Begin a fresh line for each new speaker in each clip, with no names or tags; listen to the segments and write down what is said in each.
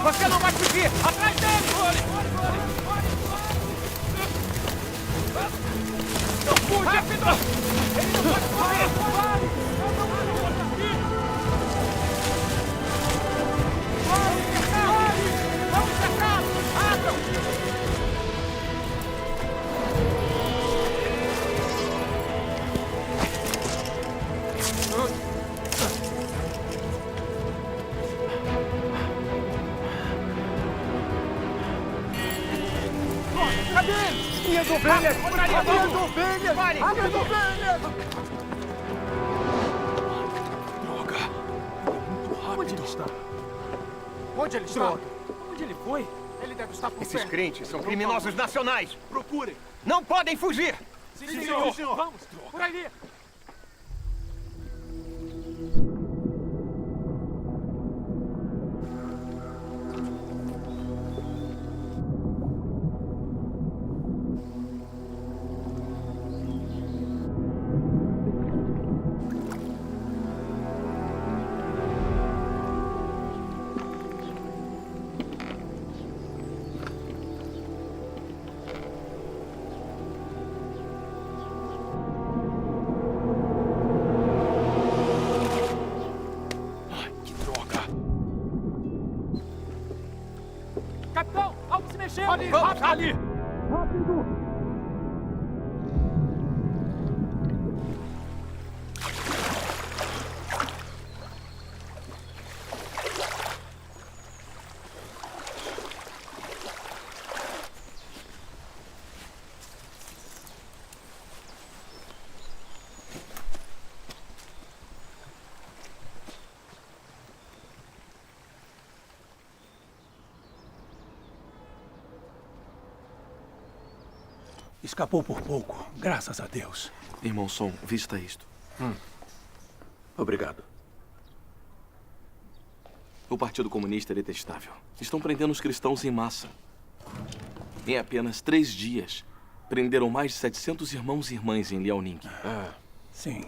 Você não vai fugir! Atrás dele! Não fuja! Rápido! Ele não pode correr! Vamos cercá-lo! Abram!
Cadê ele? Minhas ovelhas!
Por ali,
Minhas
vamos!
ovelhas!
Pare!
Minhas ovelhas!
Droga!
Onde ele está? Onde ele está?
Droga! Onde ele foi?
Ele deve estar por
Esses
perto.
crentes são criminosos nacionais!
Procurem.
Não podem fugir!
Sim, senhor.
Vamos! Por ali!
Ai, que droga!
Capitão! Algo se mexeu!
Ali,
Vamos,
ali!
Escapou por pouco, graças a Deus.
Irmão Som, vista isto.
Obrigado.
O Partido Comunista é detestável. Estão prendendo os cristãos em massa. Em apenas 3 dias, prenderam mais de 700 irmãos e irmãs em Liaoning.
Sim.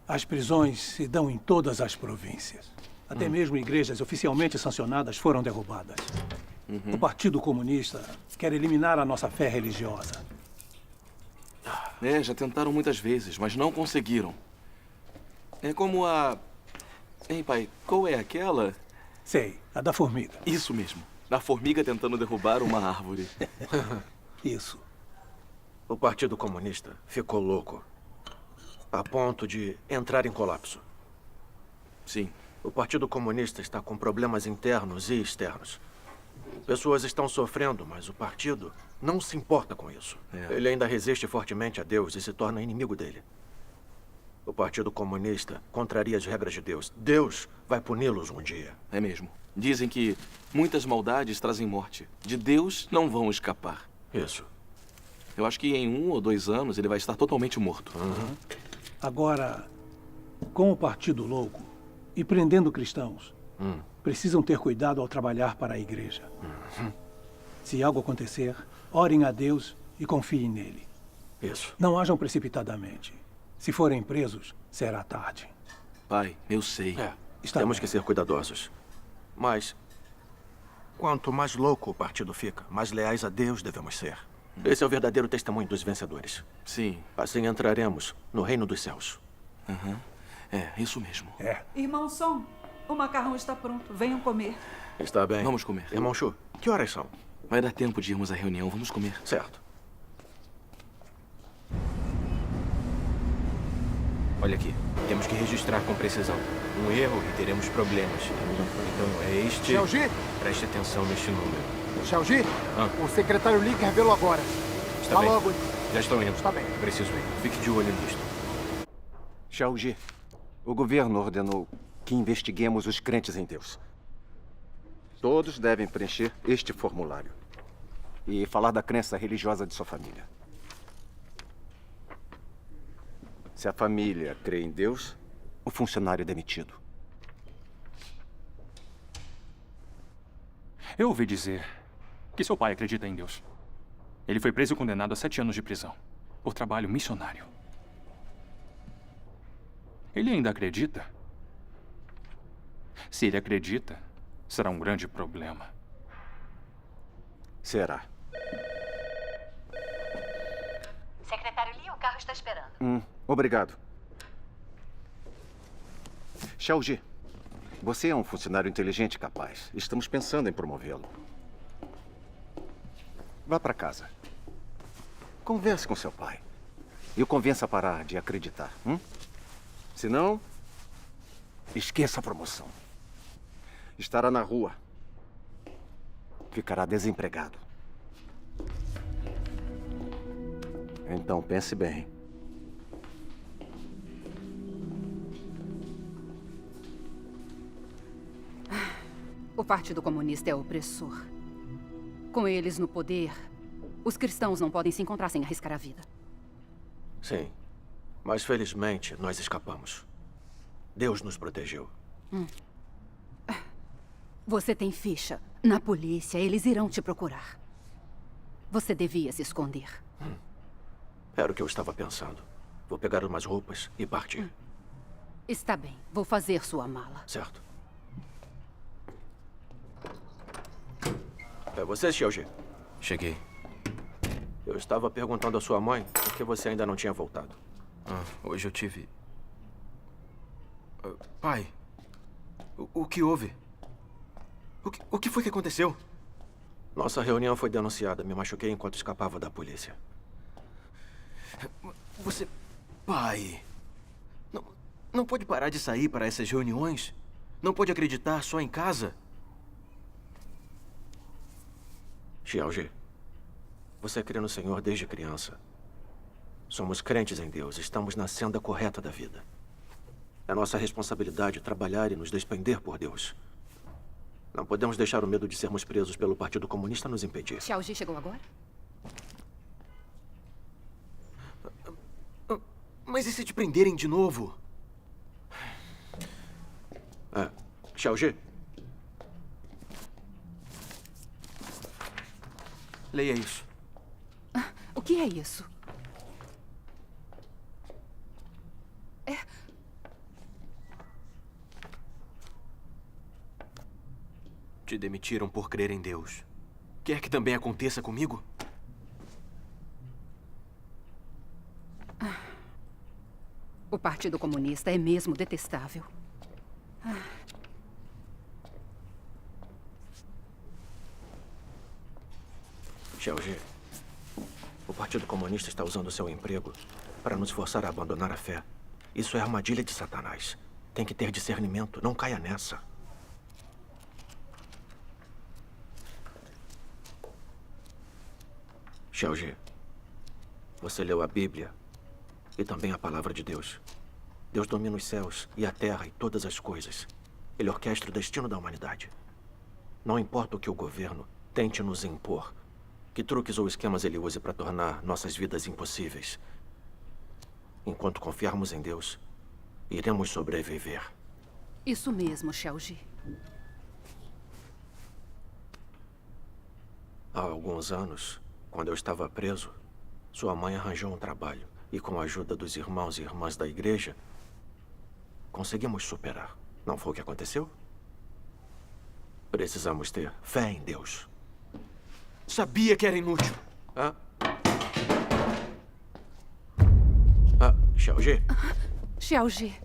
As prisões se dão em todas as províncias. Até mesmo igrejas oficialmente sancionadas foram derrubadas. O Partido Comunista quer eliminar a nossa fé religiosa.
É, já tentaram muitas vezes, mas não conseguiram. É como a... Hein, pai, qual é aquela?
Sei, a da formiga.
Isso mesmo. A formiga tentando derrubar uma árvore.
Isso.
O Partido Comunista ficou louco. A ponto de entrar em colapso.
Sim.
O Partido Comunista está com problemas internos e externos. Pessoas estão sofrendo, mas o partido não se importa com isso. Ele ainda resiste fortemente a Deus e se torna inimigo dele. O Partido Comunista contraria as regras de Deus. Deus vai puni-los um dia.
É mesmo. Dizem que muitas maldades trazem morte. De Deus não vão escapar.
Isso.
Eu acho que em 1 ou 2 anos ele vai estar totalmente morto.
Agora, com o Partido Louco e prendendo cristãos, precisam ter cuidado ao trabalhar para a igreja. Se algo acontecer, orem a Deus e confiem nele.
Isso.
Não ajam precipitadamente. Se forem presos, será tarde.
Pai, eu sei.
Está
Temos
bem.
que ser cuidadosos. Mas, quanto mais louco o partido fica, mais leais a Deus devemos ser. Esse é o verdadeiro testemunho dos vencedores.
Sim.
Assim entraremos no reino dos céus.
É, isso mesmo.
Irmão Som, o macarrão está pronto. Venham comer.
Está bem.
Vamos comer.
Irmão Chu, que horas são?
Vai dar tempo de irmos à reunião. Vamos comer.
Certo.
Olha aqui, temos que registrar com precisão. Um erro e teremos problemas. Então é este...
Xiaoji?
Preste atenção neste número.
Xiaoji? O secretário Li revelou agora.
Está
Tá
bem.
logo.
Já estão indo.
Está bem.
Preciso ir. Fique de olho nisto.
Xiaoji, o governo ordenou que investiguemos os crentes em Deus. Todos devem preencher este formulário e falar da crença religiosa de sua família. Se a família crê em Deus, o funcionário é demitido.
Eu ouvi dizer que seu pai acredita em Deus. Ele foi preso e condenado a 7 anos de prisão por trabalho missionário. Ele ainda acredita? Se ele acredita, será um grande problema.
Será.
Secretário Lee, o carro está esperando.
Obrigado. Xiaoji, você é um funcionário inteligente e capaz. Estamos pensando em promovê-lo. Vá para casa. Converse com seu pai. E o convença a parar de acreditar. Se não, esqueça a promoção. Estará na rua. Ficará desempregado. Então pense bem.
O Partido Comunista é opressor. Com eles no poder, os cristãos não podem se encontrar sem arriscar a vida.
Sim, mas felizmente nós escapamos. Deus nos protegeu.
Você tem ficha. Na polícia, eles irão te procurar. Você devia se esconder.
Era o que eu estava pensando. Vou pegar umas roupas e partir.
Está bem, vou fazer sua mala.
Certo. É você, Xiaoji?
Cheguei.
Eu estava perguntando à sua mãe por que você ainda não tinha voltado.
Hoje eu tive... Pai, o que houve? O que foi que aconteceu?
Nossa reunião foi denunciada. Me machuquei enquanto escapava da polícia.
Você... Pai... Não pode parar de sair para essas reuniões? Não pode acreditar só em casa?
Xiaoji, você crê no Senhor desde criança. Somos crentes em Deus. Estamos na senda correta da vida. É nossa responsabilidade trabalhar e nos despender por Deus. Não podemos deixar o medo de sermos presos pelo Partido Comunista nos impedir.
Xiaoji chegou agora?
Mas e se te prenderem de novo?
Xiaoji,
leia isso.
O que é isso?
Te demitiram por crer em Deus. Quer que também aconteça comigo?
O Partido Comunista é mesmo detestável.
Xiaoji, o Partido Comunista está usando seu emprego para nos forçar a abandonar a fé. Isso é armadilha de Satanás. Tem que ter discernimento. Não caia nessa. Xiaoji, você leu a Bíblia e também a Palavra de Deus. Deus domina os céus e a terra e todas as coisas. Ele orquestra o destino da humanidade. Não importa o que o governo tente nos impor, que truques ou esquemas ele use para tornar nossas vidas impossíveis. Enquanto confiarmos em Deus, iremos sobreviver.
Isso mesmo, Xiaoji.
Há alguns anos, quando eu estava preso, sua mãe arranjou um trabalho e, com a ajuda dos irmãos e irmãs da igreja, conseguimos superar. Não foi o que aconteceu? Precisamos ter fé em Deus.
Sabia que era inútil.
Xiaoji?
Xiaoji,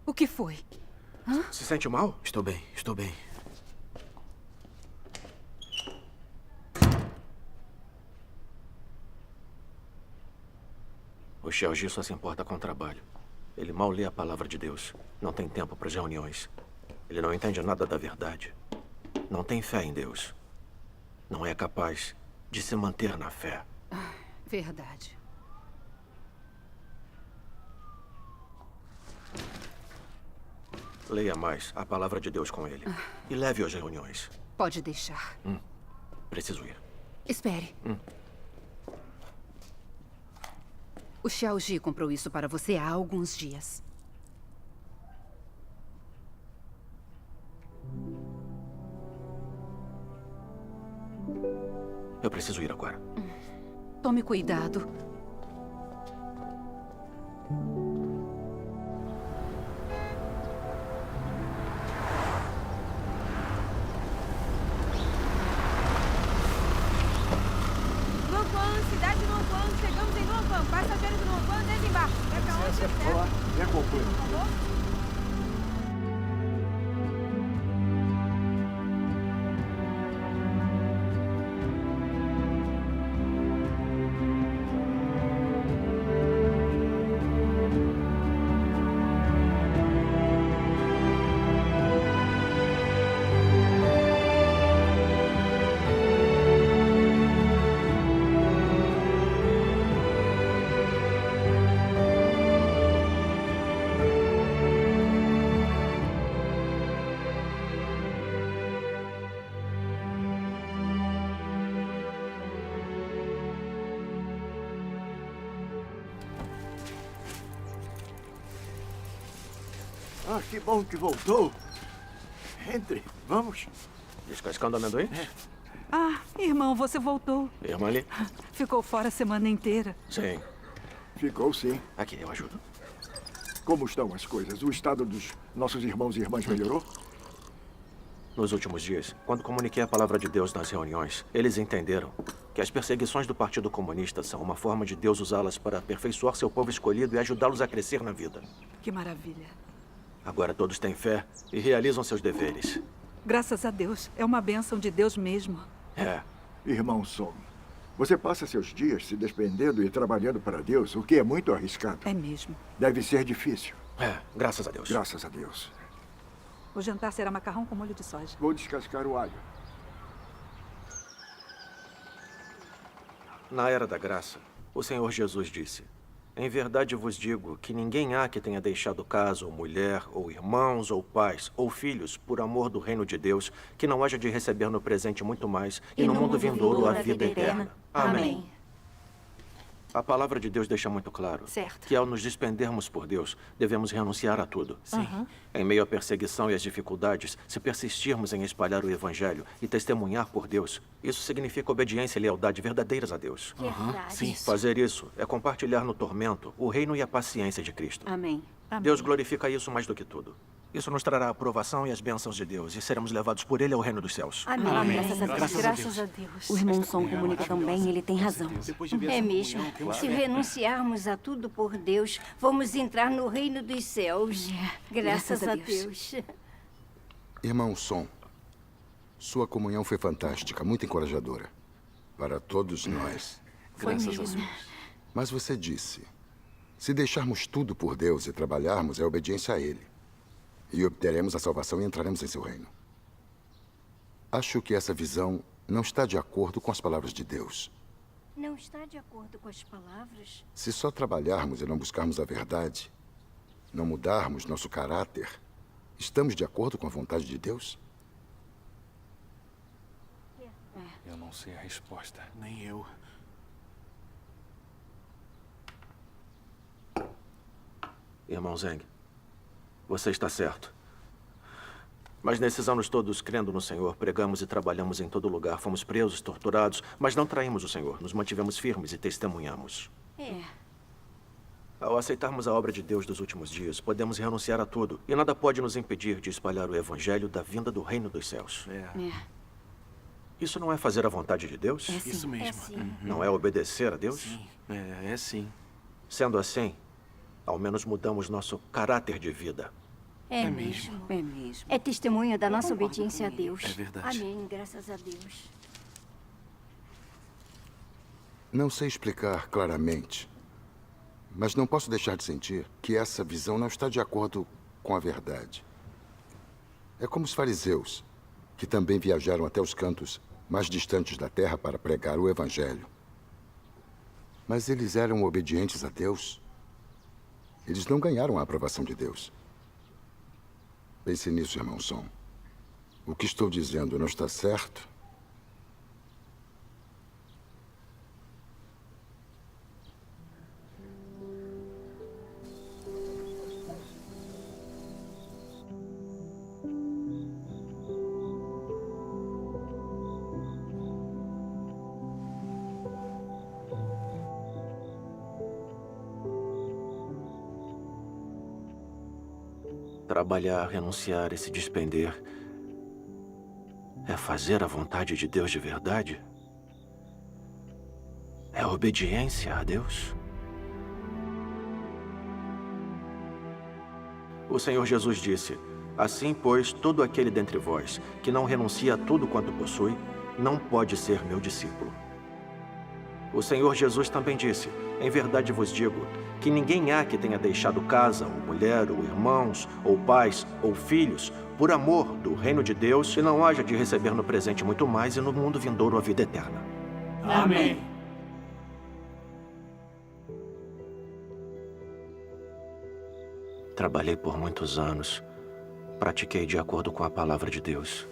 o que foi?
Se sente mal?
Estou bem, estou bem.
O Xiaoji só se importa com o trabalho. Ele mal lê a palavra de Deus. Não tem tempo para as reuniões. Ele não entende nada da verdade. Não tem fé em Deus. Não é capaz de se manter na fé.
Verdade.
Leia mais a palavra de Deus com ele. E leve-o às reuniões.
Pode deixar.
Preciso ir.
Espere. O Xiaoji comprou isso para você há alguns dias.
Eu preciso ir agora.
Tome cuidado.
Ah, que bom que voltou. Entre, vamos.
Descascando amendoim?
Ah, irmão, você voltou.
Irmã ali?
Ficou fora a semana inteira.
Sim.
Ficou sim.
Aqui, eu ajudo.
Como estão as coisas? O estado dos nossos irmãos e irmãs melhorou?
Nos últimos dias, quando comuniquei a palavra de Deus nas reuniões, eles entenderam que as perseguições do Partido Comunista são uma forma de Deus usá-las para aperfeiçoar seu povo escolhido e ajudá-los a crescer na vida.
Que maravilha.
Agora todos têm fé e realizam seus deveres.
Graças a Deus. É uma bênção de Deus mesmo.
É.
Irmão Som, você passa seus dias se despendendo e trabalhando para Deus, o que é muito arriscado.
É mesmo.
Deve ser difícil.
É, graças a Deus.
Graças a Deus.
O jantar será macarrão com molho de soja.
Vou descascar o alho.
Na era da graça, o Senhor Jesus disse: em verdade vos digo que ninguém há que tenha deixado casa, ou mulher, ou irmãos, ou pais, ou filhos, por amor do reino de Deus, que não haja de receber no presente muito mais, e no mundo vindouro a vida eterna. Amém. A palavra de Deus deixa muito claro que ao nos despendermos por Deus, devemos renunciar a tudo.
Sim.
Em meio à perseguição e às dificuldades, se persistirmos em espalhar o Evangelho e testemunhar por Deus, isso significa obediência e lealdade verdadeiras a Deus.
Verdade.
Sim. Fazer isso é compartilhar no tormento o reino e a paciência de Cristo.
Amém.
Deus glorifica isso mais do que tudo. Isso nos trará a aprovação e as bênçãos de Deus, e seremos levados por Ele ao reino dos céus.
Amém. Graças a Deus.
O irmão Som comunica também, ele tem razão.
É mesmo. Se renunciarmos a tudo por Deus, vamos entrar no reino dos céus. Graças a Deus.
Irmão Som, sua comunhão foi fantástica, muito encorajadora. Para todos nós.
Graças a Deus.
Mas você disse, se deixarmos tudo por Deus e trabalharmos, é obediência a Ele. E obteremos a salvação e entraremos em seu reino. Acho que essa visão não está de acordo com as palavras de Deus.
Não está de acordo com as palavras?
Se só trabalharmos e não buscarmos a verdade, não mudarmos nosso caráter, estamos de acordo com a vontade de Deus?
Eu não sei a resposta.
Nem eu.
Irmão Zeng, você está certo. Mas nesses anos todos, crendo no Senhor, pregamos e trabalhamos em todo lugar. Fomos presos, torturados, mas não traímos o Senhor. Nos mantivemos firmes e testemunhamos. Ao aceitarmos a obra de Deus dos últimos dias, podemos renunciar a tudo. E nada pode nos impedir de espalhar o Evangelho da vinda do reino dos céus. Isso não é fazer a vontade de Deus?
É sim. Isso mesmo.
Não é obedecer a Deus?
Sim. É sim.
Sendo assim, ao menos mudamos nosso caráter de vida.
É mesmo.
É mesmo.
É testemunho da nossa obediência a Deus.
É verdade.
Amém. Graças a Deus.
Não sei explicar claramente, mas não posso deixar de sentir que essa visão não está de acordo com a verdade. É como os fariseus, que também viajaram até os cantos mais distantes da terra para pregar o Evangelho. Mas eles eram obedientes a Deus. Eles não ganharam a aprovação de Deus. Pense nisso, irmão Som. O que estou dizendo não está certo?
Trabalhar, renunciar e se despender é fazer a vontade de Deus de verdade? É obediência a Deus? O Senhor Jesus disse: assim, pois, todo aquele dentre vós que não renuncia a tudo quanto possui, não pode ser meu discípulo. O Senhor Jesus também disse: em verdade vos digo, que ninguém há que tenha deixado casa, ou mulher, ou irmãos, ou pais, ou filhos, por amor do reino de Deus, e não haja de receber no presente muito mais e no mundo vindouro a vida eterna.
Amém.
Trabalhei por muitos anos, pratiquei de acordo com a palavra de Deus.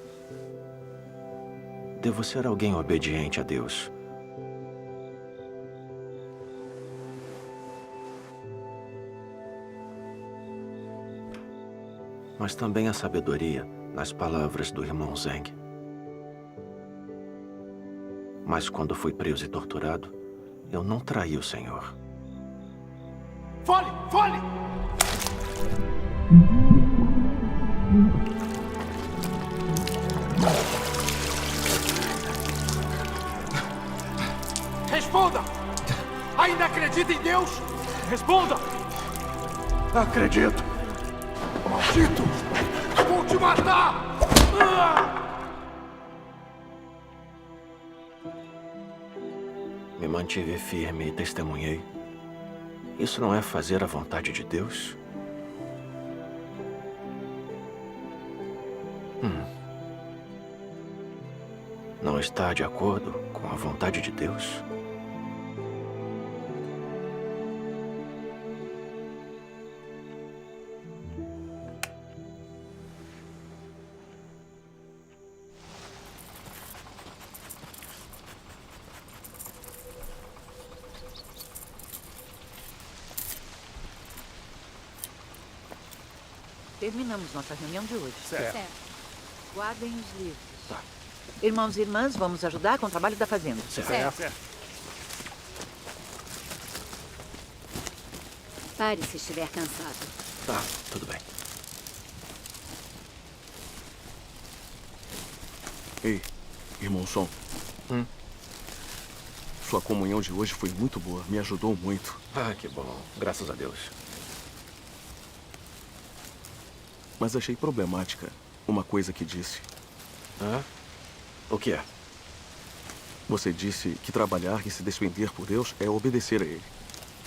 Devo ser alguém obediente a Deus. mas também a sabedoria nas palavras do irmão Zeng. Mas quando fui preso e torturado, eu não traí o Senhor.
Fale! Fale! Responda! Ainda acredita em Deus? Responda!
Acredito. Maldito!
Vou te matar!
Me mantive firme e testemunhei. Isso não é fazer a vontade de Deus? Não está de acordo com a vontade de Deus?
Terminamos nossa reunião de hoje.
Certo.
Guardem os livros.
Tá.
Irmãos e irmãs, vamos ajudar com o trabalho da fazenda.
Certo.
Pare se estiver cansado.
Tá, tudo bem.
Ei, irmão Som. Sua comunhão de hoje foi muito boa. Me ajudou muito.
Ah, que bom. Graças a Deus.
Mas achei problemática uma coisa que disse.
O que é?
Você disse que trabalhar e se despender por Deus é obedecer a Ele.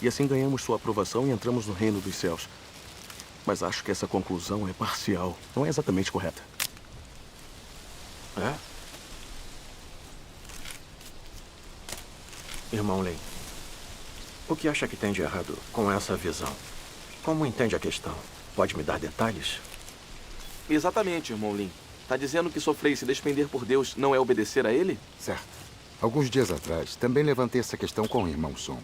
E assim ganhamos sua aprovação e entramos no reino dos céus. Mas acho que essa conclusão é parcial. Não é exatamente correta.
É? Irmão Lin, o que acha que tem de errado com essa visão? Como entende a questão? Pode me dar detalhes?
Exatamente, irmão Lin. Tá dizendo que sofrer e se despender por Deus não é obedecer a Ele?
Certo. Alguns dias atrás, também levantei essa questão com o irmão Som.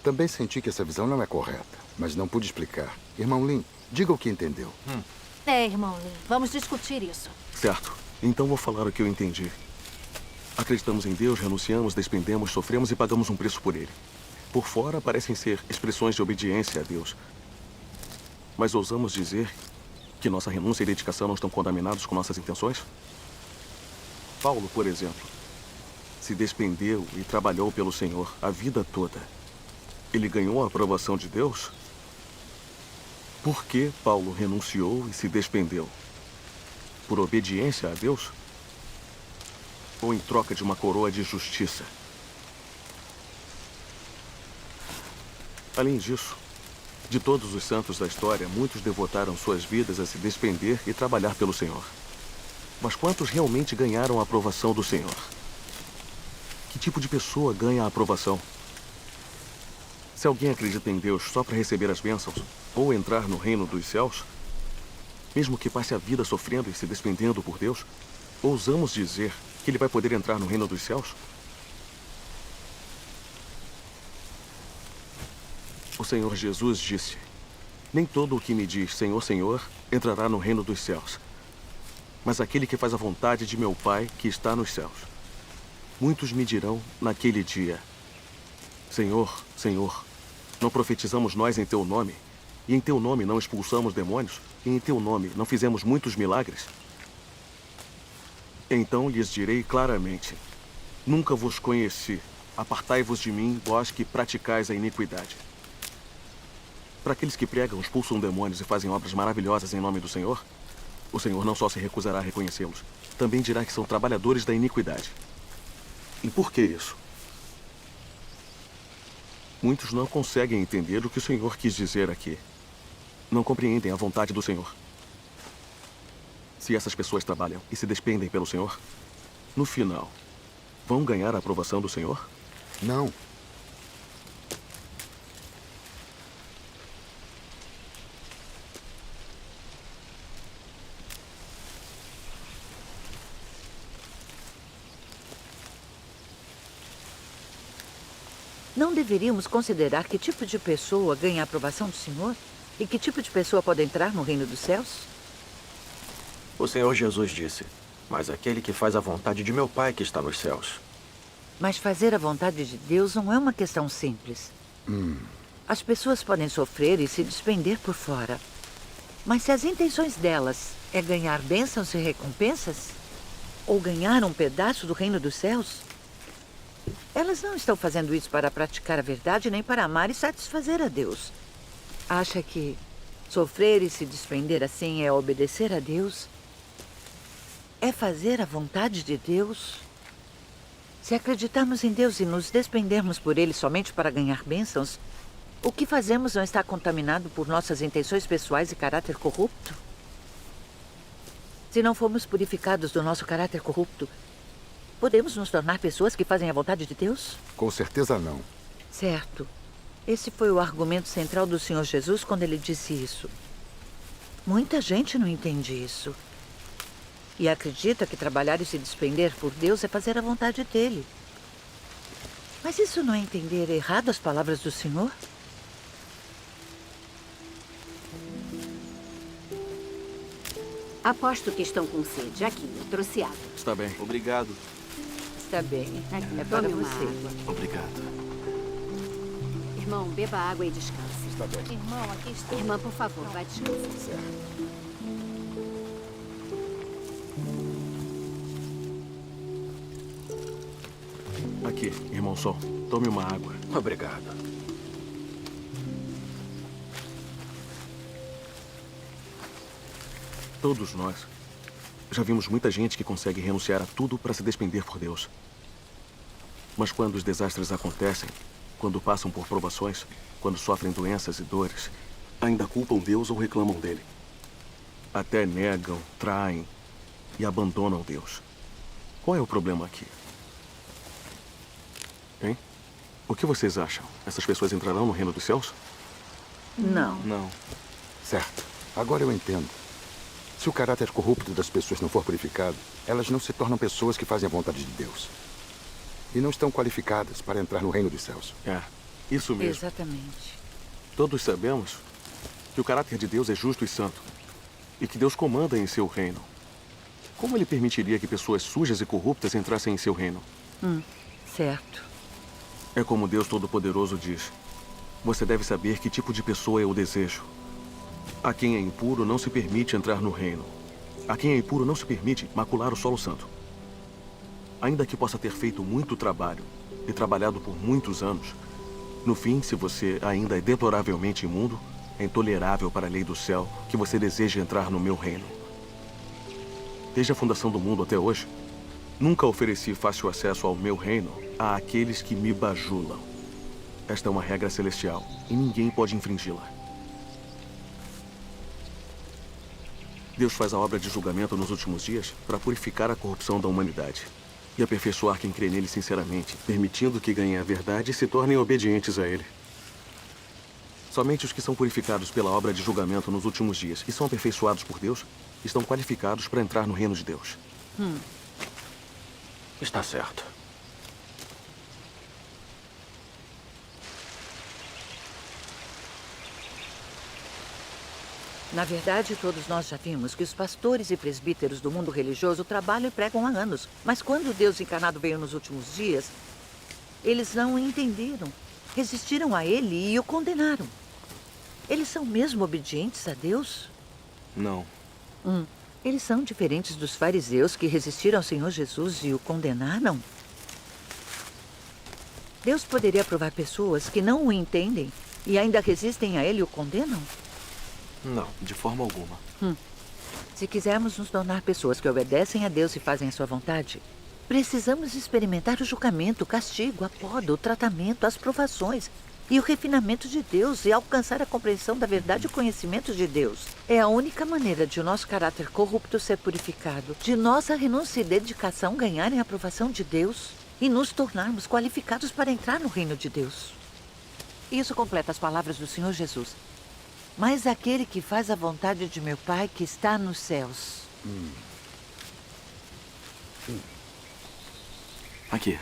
Também senti que essa visão não é correta, mas não pude explicar. Irmão Lin, diga o que entendeu.
Irmão Lin, vamos discutir isso.
Certo. Então vou falar o que eu entendi. Acreditamos em Deus, renunciamos, despendemos, sofremos e pagamos um preço por Ele. Por fora parecem ser expressões de obediência a Deus. Mas ousamos dizer que nossa renúncia e dedicação não estão contaminados com nossas intenções? Paulo, por exemplo, se despendeu e trabalhou pelo Senhor a vida toda. Ele ganhou a aprovação de Deus? Por que Paulo renunciou e se despendeu? Por obediência a Deus? Ou em troca de uma coroa de justiça? Além disso, de todos os santos da história, muitos devotaram suas vidas a se despender e trabalhar pelo Senhor. Mas quantos realmente ganharam a aprovação do Senhor? Que tipo de pessoa ganha a aprovação? Se alguém acredita em Deus só para receber as bênçãos ou entrar no reino dos céus, mesmo que passe a vida sofrendo e se despendendo por Deus, ousamos dizer que ele vai poder entrar no reino dos céus? O Senhor Jesus disse: nem todo o que me diz Senhor, Senhor, entrará no reino dos céus, mas aquele que faz a vontade de meu Pai que está nos céus. Muitos me dirão naquele dia: Senhor, Senhor, não profetizamos nós em teu nome, e em teu nome não expulsamos demônios, e em teu nome não fizemos muitos milagres? Então lhes direi claramente: nunca vos conheci. Apartai-vos de mim, vós que praticais a iniquidade. Para aqueles que pregam, expulsam demônios e fazem obras maravilhosas em nome do Senhor, o Senhor não só se recusará a reconhecê-los, também dirá que são trabalhadores da iniquidade. E por que isso? Muitos não conseguem entender o que o Senhor quis dizer aqui. Não compreendem a vontade do Senhor. Se essas pessoas trabalham e se despendem pelo Senhor, no final, vão ganhar a aprovação do Senhor?
Não.
Não deveríamos considerar que tipo de pessoa ganha a aprovação do Senhor? E que tipo de pessoa pode entrar no reino dos céus?
O Senhor Jesus disse: mas aquele que faz a vontade de meu Pai que está nos céus.
Mas fazer a vontade de Deus não é uma questão simples. As pessoas podem sofrer e se despender por fora. Mas se as intenções delas é ganhar bênçãos e recompensas, ou ganhar um pedaço do reino dos céus, elas não estão fazendo isso para praticar a verdade nem para amar e satisfazer a Deus. Acha que sofrer e se despender assim é obedecer a Deus? É fazer a vontade de Deus? Se acreditarmos em Deus e nos despendermos por Ele somente para ganhar bênçãos, o que fazemos não está contaminado por nossas intenções pessoais e caráter corrupto? Se não formos purificados do nosso caráter corrupto, podemos nos tornar pessoas que fazem a vontade de Deus?
Com certeza não.
Certo. Esse foi o argumento central do Senhor Jesus quando ele disse isso. Muita gente não entende isso. E acredita que trabalhar e se despender por Deus é fazer a vontade dele. Mas isso não é entender errado as palavras do Senhor?
Aposto que estão com sede. Aqui, eu trouxe água.
Está bem. Obrigado.
Está bem. É para
Tome uma
você.
água.
Obrigado.
Irmão, beba água e descanse.
Está bem.
Irmão, aqui está.
Irmã, por favor, vai descansar.
Certo.
Aqui, irmão Sol. Tome uma água.
Obrigado.
Todos nós já vimos muita gente que consegue renunciar a tudo para se despender por Deus. Mas quando os desastres acontecem, quando passam por provações, quando sofrem doenças e dores, ainda culpam Deus ou reclamam dele. Até negam, traem e abandonam Deus. Qual é o problema aqui? Hein? O que vocês acham? Essas pessoas entrarão no reino dos céus?
Não.
Não. Certo. Agora eu entendo. Se o caráter corrupto das pessoas não for purificado, elas não se tornam pessoas que fazem a vontade de Deus. E não estão qualificadas para entrar no reino dos céus.
É, isso mesmo.
Exatamente.
Todos sabemos que o caráter de Deus é justo e santo. E que Deus comanda em seu reino. Como ele permitiria que pessoas sujas e corruptas entrassem em seu reino?
Certo.
É como Deus Todo-Poderoso diz. Você deve saber que tipo de pessoa eu desejo. A quem é impuro não se permite entrar no reino. A quem é impuro não se permite macular o solo santo. Ainda que possa ter feito muito trabalho e trabalhado por muitos anos, no fim, se você ainda é deploravelmente imundo, é intolerável para a lei do céu que você deseje entrar no meu reino. Desde a fundação do mundo até hoje, nunca ofereci fácil acesso ao meu reino a aqueles que me bajulam. Esta é uma regra celestial e ninguém pode infringi-la. Deus faz a obra de julgamento nos últimos dias para purificar a corrupção da humanidade e aperfeiçoar quem crê nele sinceramente, permitindo que ganhem a verdade e se tornem obedientes a ele. Somente os que são purificados pela obra de julgamento nos últimos dias e são aperfeiçoados por Deus estão qualificados para entrar no reino de Deus.
Está certo.
Na verdade, todos nós já vimos que os pastores e presbíteros do mundo religioso trabalham e pregam há anos. Mas quando Deus encarnado veio nos últimos dias, eles não o entenderam, resistiram a ele e o condenaram. Eles são mesmo obedientes a Deus?
Não.
Eles são diferentes dos fariseus que resistiram ao Senhor Jesus e o condenaram? Deus poderia provar pessoas que não o entendem e ainda resistem a ele e o condenam?
Não, de forma alguma.
Se quisermos nos tornar pessoas que obedecem a Deus e fazem a sua vontade, precisamos experimentar o julgamento, o castigo, a poda, o tratamento, as provações e o refinamento de Deus e alcançar a compreensão da verdade e o conhecimento de Deus. É a única maneira de o nosso caráter corrupto ser purificado, de nossa renúncia e dedicação ganharem a aprovação de Deus e nos tornarmos qualificados para entrar no reino de Deus. Isso completa as palavras do Senhor Jesus. Mas aquele que faz a vontade de meu Pai que está nos céus.
Aqui.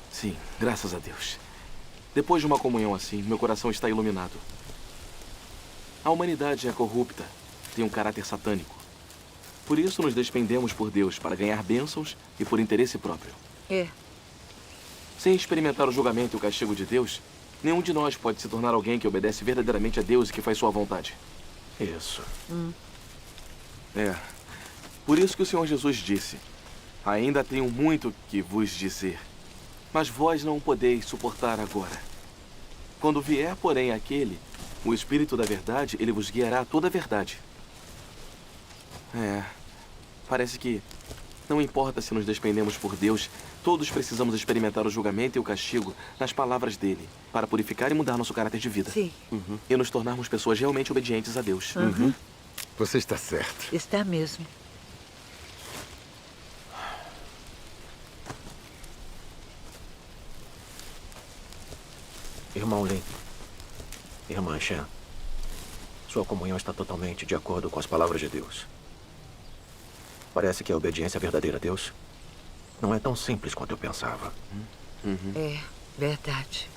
Sim, graças a Deus. Depois de uma comunhão assim, meu coração está iluminado.
A humanidade é corrupta, tem um caráter satânico. Por isso nos despendemos por Deus para ganhar bênçãos e por interesse próprio.
É.
Sem experimentar o julgamento e o castigo de Deus, nenhum de nós pode se tornar alguém que obedece verdadeiramente a Deus e que faz sua vontade.
Isso.
É. Por isso que o Senhor Jesus disse: ainda tenho muito que vos dizer, mas vós não o podeis suportar agora. Quando vier, porém, aquele, o Espírito da Verdade, ele vos guiará a toda a verdade. Parece que não importa se nos despendemos por Deus, todos precisamos experimentar o julgamento e o castigo nas palavras dele, para purificar e mudar nosso caráter de vida.
Sim.
E nos tornarmos pessoas realmente obedientes a Deus.
Você está certo.
Está mesmo.
Irmão Lin, irmã Shen, sua comunhão está totalmente de acordo com as palavras de Deus. Parece que a obediência verdadeira a Deus não é tão simples quanto eu pensava.
É verdade.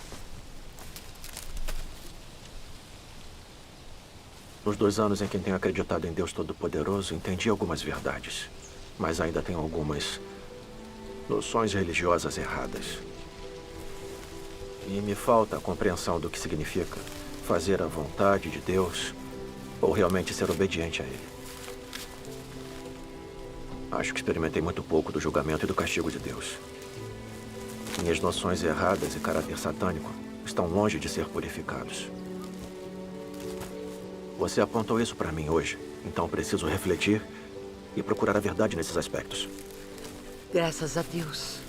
Nos 2 anos em que tenho acreditado em Deus Todo-Poderoso, entendi algumas verdades, mas ainda tenho algumas noções religiosas erradas. E me falta a compreensão do que significa fazer a vontade de Deus ou realmente ser obediente a Ele. Acho que experimentei muito pouco do julgamento e do castigo de Deus. Minhas noções erradas e caráter satânico estão longe de ser purificados. Você apontou isso para mim hoje, então preciso refletir e procurar a verdade nesses aspectos.
Graças a Deus.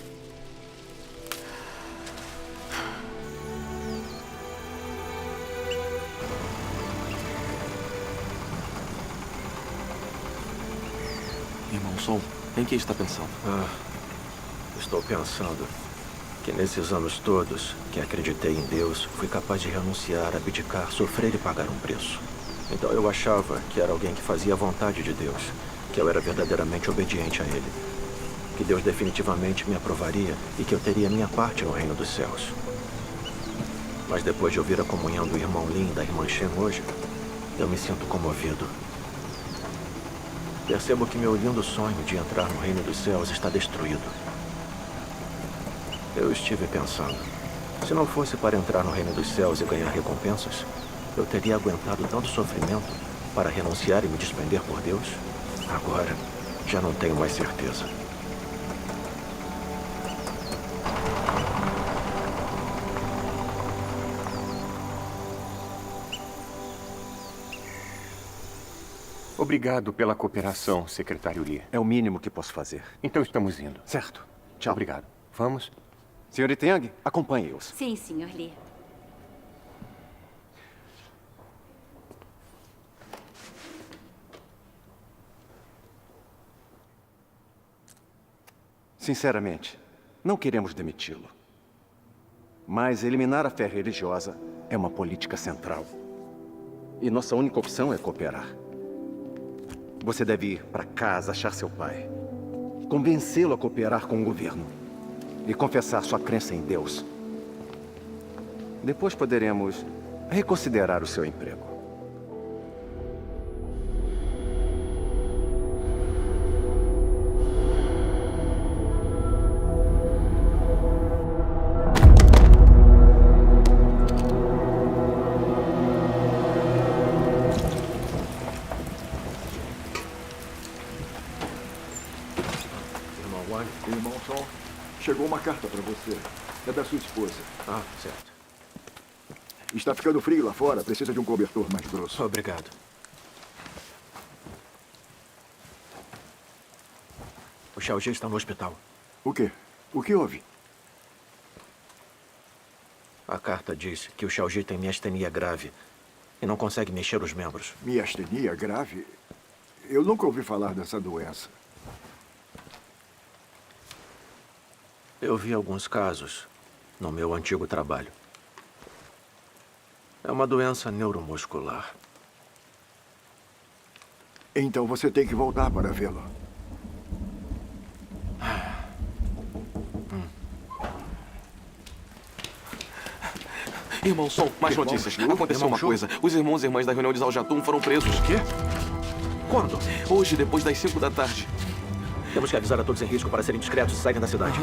Irmão Sol, em que está pensando?
Estou pensando que nesses anos todos que acreditei em Deus, fui capaz de renunciar, abdicar, sofrer e pagar um preço. Então eu achava que era alguém que fazia a vontade de Deus, que eu era verdadeiramente obediente a Ele, que Deus definitivamente me aprovaria e que eu teria minha parte no reino dos céus. Mas depois de ouvir a comunhão do irmão Lin e da irmã Shen hoje, eu me sinto comovido. Percebo que meu lindo sonho de entrar no reino dos céus está destruído. Eu estive pensando, se não fosse para entrar no reino dos céus e ganhar recompensas, eu teria aguentado tanto sofrimento para renunciar e me despender por Deus? Agora, já não tenho mais certeza.
Obrigado pela cooperação, secretário Lee.
É o mínimo que posso fazer.
Então estamos indo.
Certo. Tchau.
Obrigado. Vamos?
Senhorita Yang, acompanhe-os.
Sim, Sr. Lee.
Sinceramente, não queremos demiti-lo. Mas eliminar a fé religiosa é uma política central. E nossa única opção é cooperar. Você deve ir para casa achar seu pai, convencê-lo a cooperar com o governo e confessar sua crença em Deus. Depois poderemos reconsiderar o seu emprego. Irmão Sol, chegou uma carta para você. É da sua esposa.
Ah, certo.
Está ficando frio lá fora. Precisa de um cobertor mais grosso.
Obrigado. O Xiaojie está no hospital.
O quê? O que houve?
A carta diz que o Xiaojie tem miastenia grave e não consegue mexer os membros.
Miastenia grave? Eu nunca ouvi falar dessa doença.
Eu vi alguns casos no meu antigo trabalho. É uma doença neuromuscular.
Então você tem que voltar para vê-lo.
Irmão Som, mais notícias. Aconteceu uma coisa. Os irmãos e irmãs da reunião de Zaljatum foram presos.
O quê? Quando?
Hoje, depois das 5 da tarde.
Temos que avisar a todos em risco para serem discretos e saírem da cidade.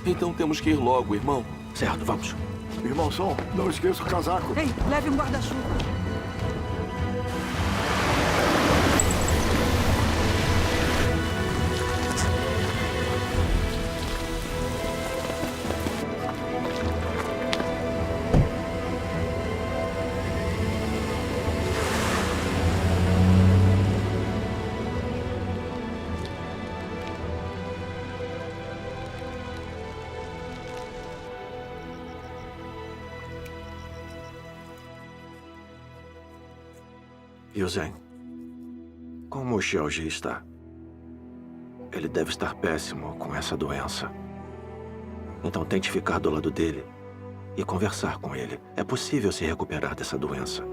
Então temos que ir logo, irmão.
Certo, vamos.
Irmão Som, não esqueça o casaco.
Ei, leve um guarda-chuva.
Yuzen, como o Xiaoji está? Ele deve estar péssimo com essa doença. Então tente ficar do lado dele e conversar com ele. É possível se recuperar dessa doença.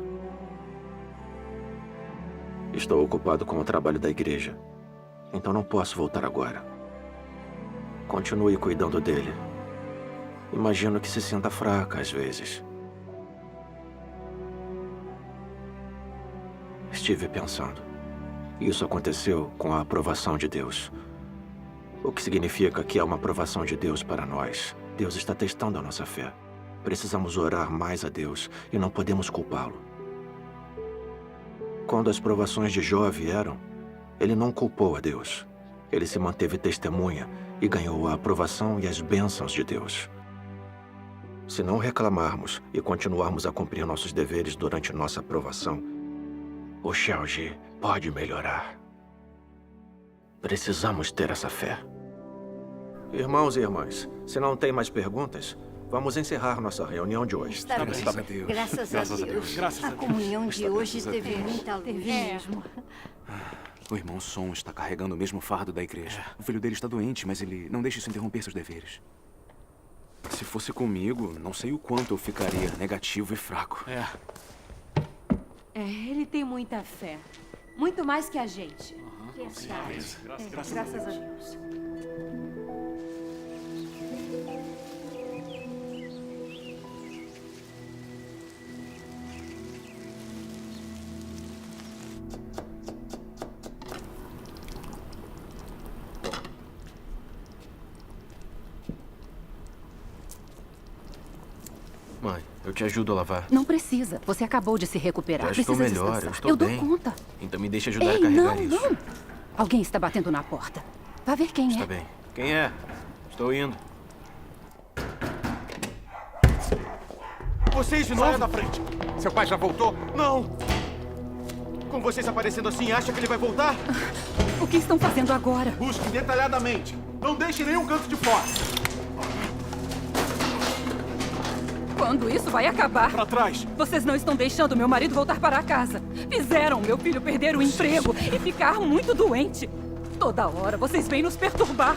Estou ocupado com o trabalho da igreja, então não posso voltar agora. Continue cuidando dele. Imagino que se sinta fraca às vezes. Estive pensando. Isso aconteceu com a aprovação de Deus. O que significa que é uma aprovação de Deus para nós. Deus está testando a nossa fé. Precisamos orar mais a Deus e não podemos culpá-lo. Quando as provações de Jó vieram, ele não culpou a Deus. Ele se manteve testemunha e ganhou a aprovação e as bênçãos de Deus. Se não reclamarmos e continuarmos a cumprir nossos deveres durante nossa aprovação, o Xiaoji pode melhorar. Precisamos ter essa fé. Irmãos e irmãs, se não tem mais perguntas, vamos encerrar nossa reunião de hoje.
Está bem.
Graças a Deus.
Graças a Deus. A comunhão de hoje teve muita luz.
mesmo.
O irmão Som está carregando o mesmo fardo da igreja. O filho dele está doente, mas ele não deixa isso interromper seus deveres. Se fosse comigo, não sei o quanto eu ficaria negativo e fraco.
Ele tem muita fé. Muito mais que a gente.
Graças a Deus.
Mãe, eu te ajudo a lavar.
Não precisa. Você acabou de se recuperar.
Já estou
Precisa
melhor,
descansar.
eu estou
Eu
bem.
dou conta.
Então me deixe ajudar
Ei,
a carregar
não,
isso.
não. Alguém está batendo na porta. Vá ver quem
Está
é.
bem. Quem é? Estou indo.
Vocês de novo? Saia da frente. Seu pai já voltou? Não. Com vocês aparecendo assim, acha que ele vai voltar?
O que estão fazendo agora?
Busquem detalhadamente. Não deixe nenhum canto de fora.
Quando isso vai acabar?
Para trás.
Vocês não estão deixando meu marido voltar para casa. Fizeram meu filho perder o emprego e ficar muito doente. Toda hora vocês vêm nos perturbar.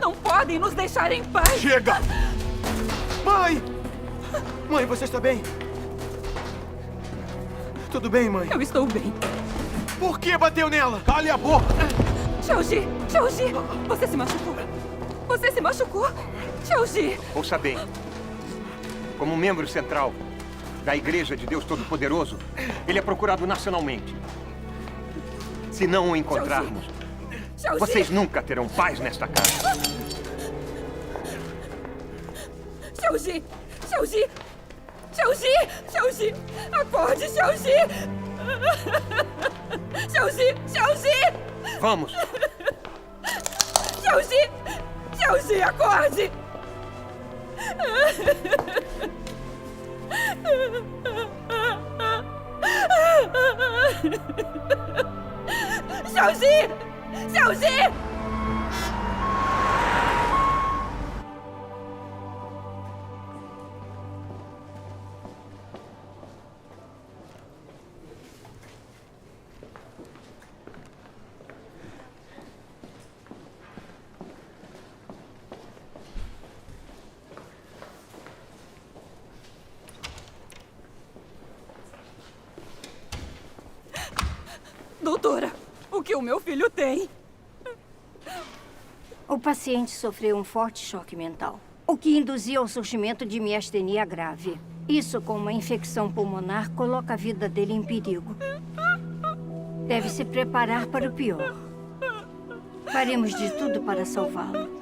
Não podem nos deixar em paz.
Chega!
Mãe! Mãe, você está bem? Tudo bem, mãe?
Eu estou bem.
Por que bateu nela? Cale a boca!
Xiaoji! Xiaoji! Você se machucou! Você se machucou! Xiaoji!
Ouça bem. Como membro central da Igreja de Deus Todo-Poderoso, ele é procurado nacionalmente. Se não o encontrarmos,
Xiaoji!
vocês nunca terão paz nesta casa.
Xiaoji! Xiaoji! Xiaoji! Xiaoji! Acorde, Xiaoji! Xiaoji! Xiaoji!
Vamos!
Xiaoji! Xiaoji, acorde! Xiaoji! Xiaoji! Doutora, o que o meu filho tem?
O paciente sofreu um forte choque mental, o que induziu ao surgimento de miastenia grave. Isso, com uma infecção pulmonar, coloca a vida dele em perigo. Deve se preparar para o pior. Faremos de tudo para salvá-lo.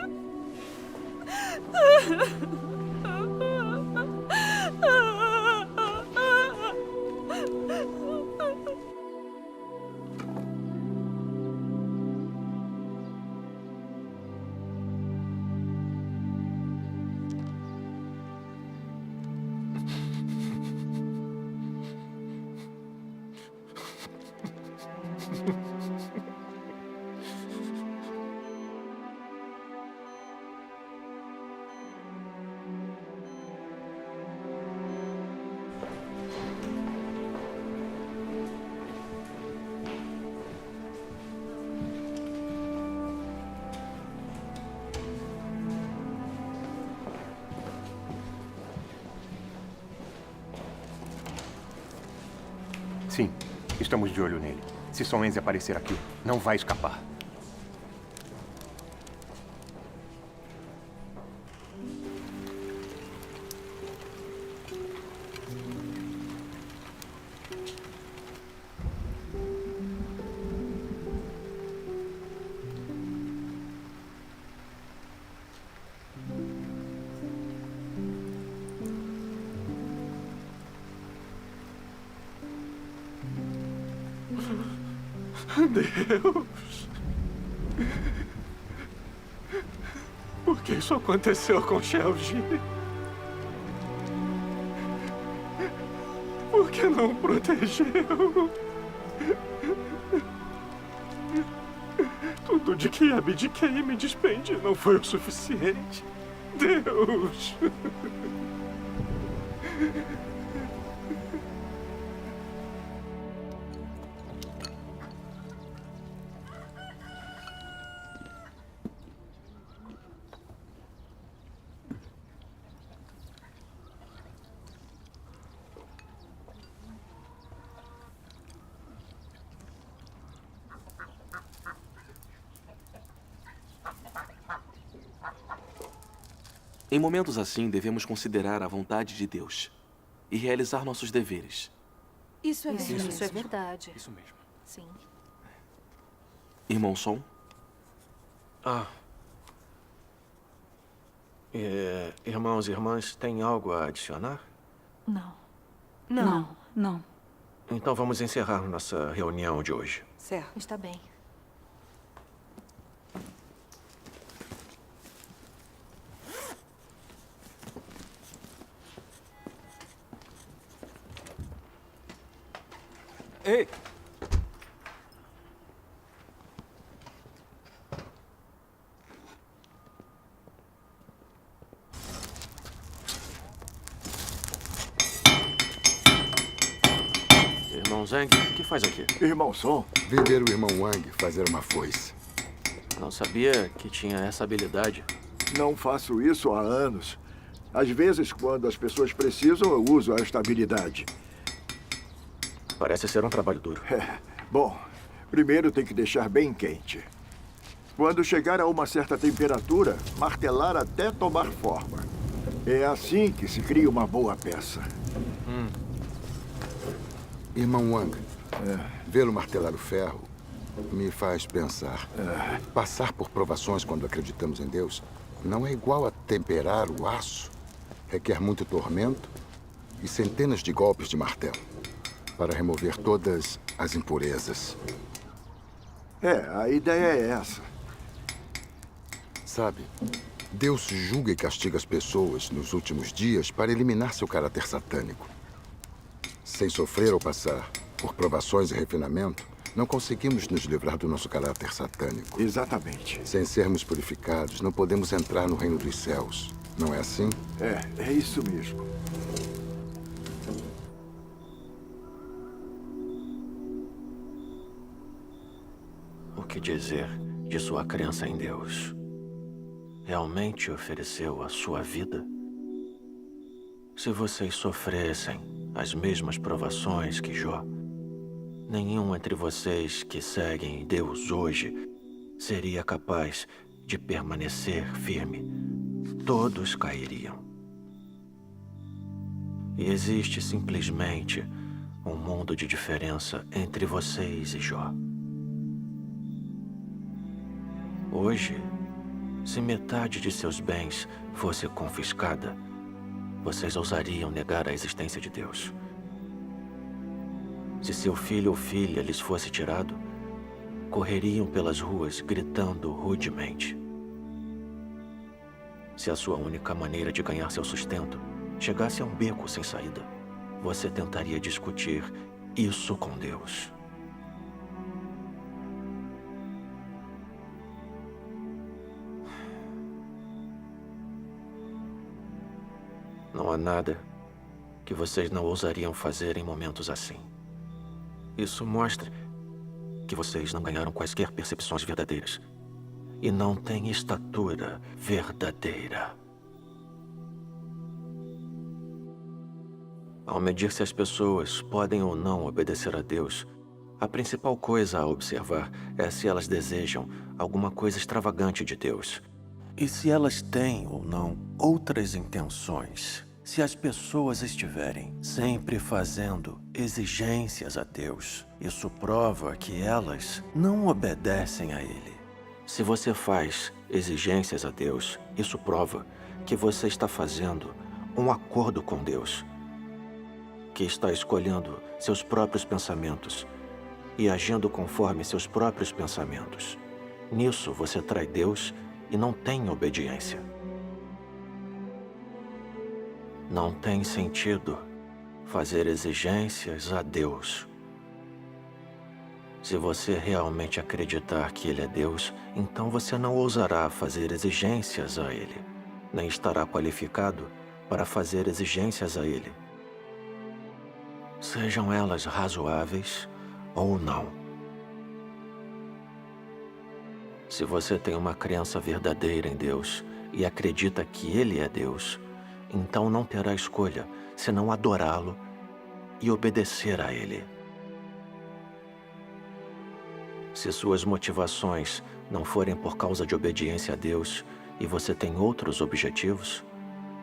Sim, estamos de olho nele. Se São Enze aparecer aqui, não vai escapar.
Deus! Por que isso aconteceu com Shelgi? Por que não protegeu? Tudo de que abdiquei e me despendi não foi o suficiente. Deus!
Em momentos assim, devemos considerar a vontade de Deus e realizar nossos deveres.
Isso é verdade.
Isso é
verdade.
Isso mesmo.
Sim.
Irmão Som?
Irmãos e irmãs, tem algo a adicionar?
Não.
Não.
Então vamos encerrar nossa reunião de hoje.
Certo.
Está bem.
Ei!
Irmão Zeng, o que faz aqui?
Irmão Som? Vi ver o irmão Wang fazer uma foice.
Não sabia que tinha essa habilidade.
Não faço isso há anos. Às vezes, quando as pessoas precisam, eu uso esta habilidade.
Parece ser um trabalho duro.
Bom, primeiro tem que deixar bem quente. Quando chegar a uma certa temperatura, martelar até tomar forma. É assim que se cria uma boa peça.
Irmão Wang, vê-lo martelar o ferro me faz pensar. Passar por provações quando acreditamos em Deus não é igual a temperar o aço. Requer muito tormento e centenas de golpes de martelo para remover todas as impurezas.
A ideia é essa.
Sabe, Deus julga e castiga as pessoas nos últimos dias para eliminar seu caráter satânico. Sem sofrer ou passar por provações e refinamento, não conseguimos nos livrar do nosso caráter satânico.
Exatamente.
Sem sermos purificados, não podemos entrar no reino dos céus. Não é assim?
É isso mesmo.
O que dizer de sua crença em Deus? Realmente ofereceu a sua vida? Se vocês sofressem as mesmas provações que Jó, nenhum entre vocês que seguem Deus hoje seria capaz de permanecer firme. Todos cairiam. E existe simplesmente um mundo de diferença entre vocês e Jó. Hoje, se metade de seus bens fosse confiscada, vocês ousariam negar a existência de Deus. Se seu filho ou filha lhes fosse tirado, correriam pelas ruas gritando rudemente. Se a sua única maneira de ganhar seu sustento chegasse a um beco sem saída, você tentaria discutir isso com Deus. Não há nada que vocês não ousariam fazer em momentos assim. Isso mostra que vocês não ganharam quaisquer percepções verdadeiras e não têm estatura verdadeira. Ao medir se as pessoas podem ou não obedecer a Deus, a principal coisa a observar é se elas desejam alguma coisa extravagante de Deus. E se elas têm ou não outras intenções. Se as pessoas estiverem sempre fazendo exigências a Deus, isso prova que elas não obedecem a Ele. Se você faz exigências a Deus, isso prova que você está fazendo um acordo com Deus, que está escolhendo seus próprios pensamentos e agindo conforme seus próprios pensamentos. Nisso você trai Deus e não tem obediência. Não tem sentido fazer exigências a Deus. Se você realmente acreditar que Ele é Deus, então você não ousará fazer exigências a Ele, nem estará qualificado para fazer exigências a Ele, sejam elas razoáveis ou não. Se você tem uma crença verdadeira em Deus e acredita que Ele é Deus, então não terá escolha senão adorá-lo e obedecer a Ele. Se suas motivações não forem por causa de obediência a Deus e você tem outros objetivos,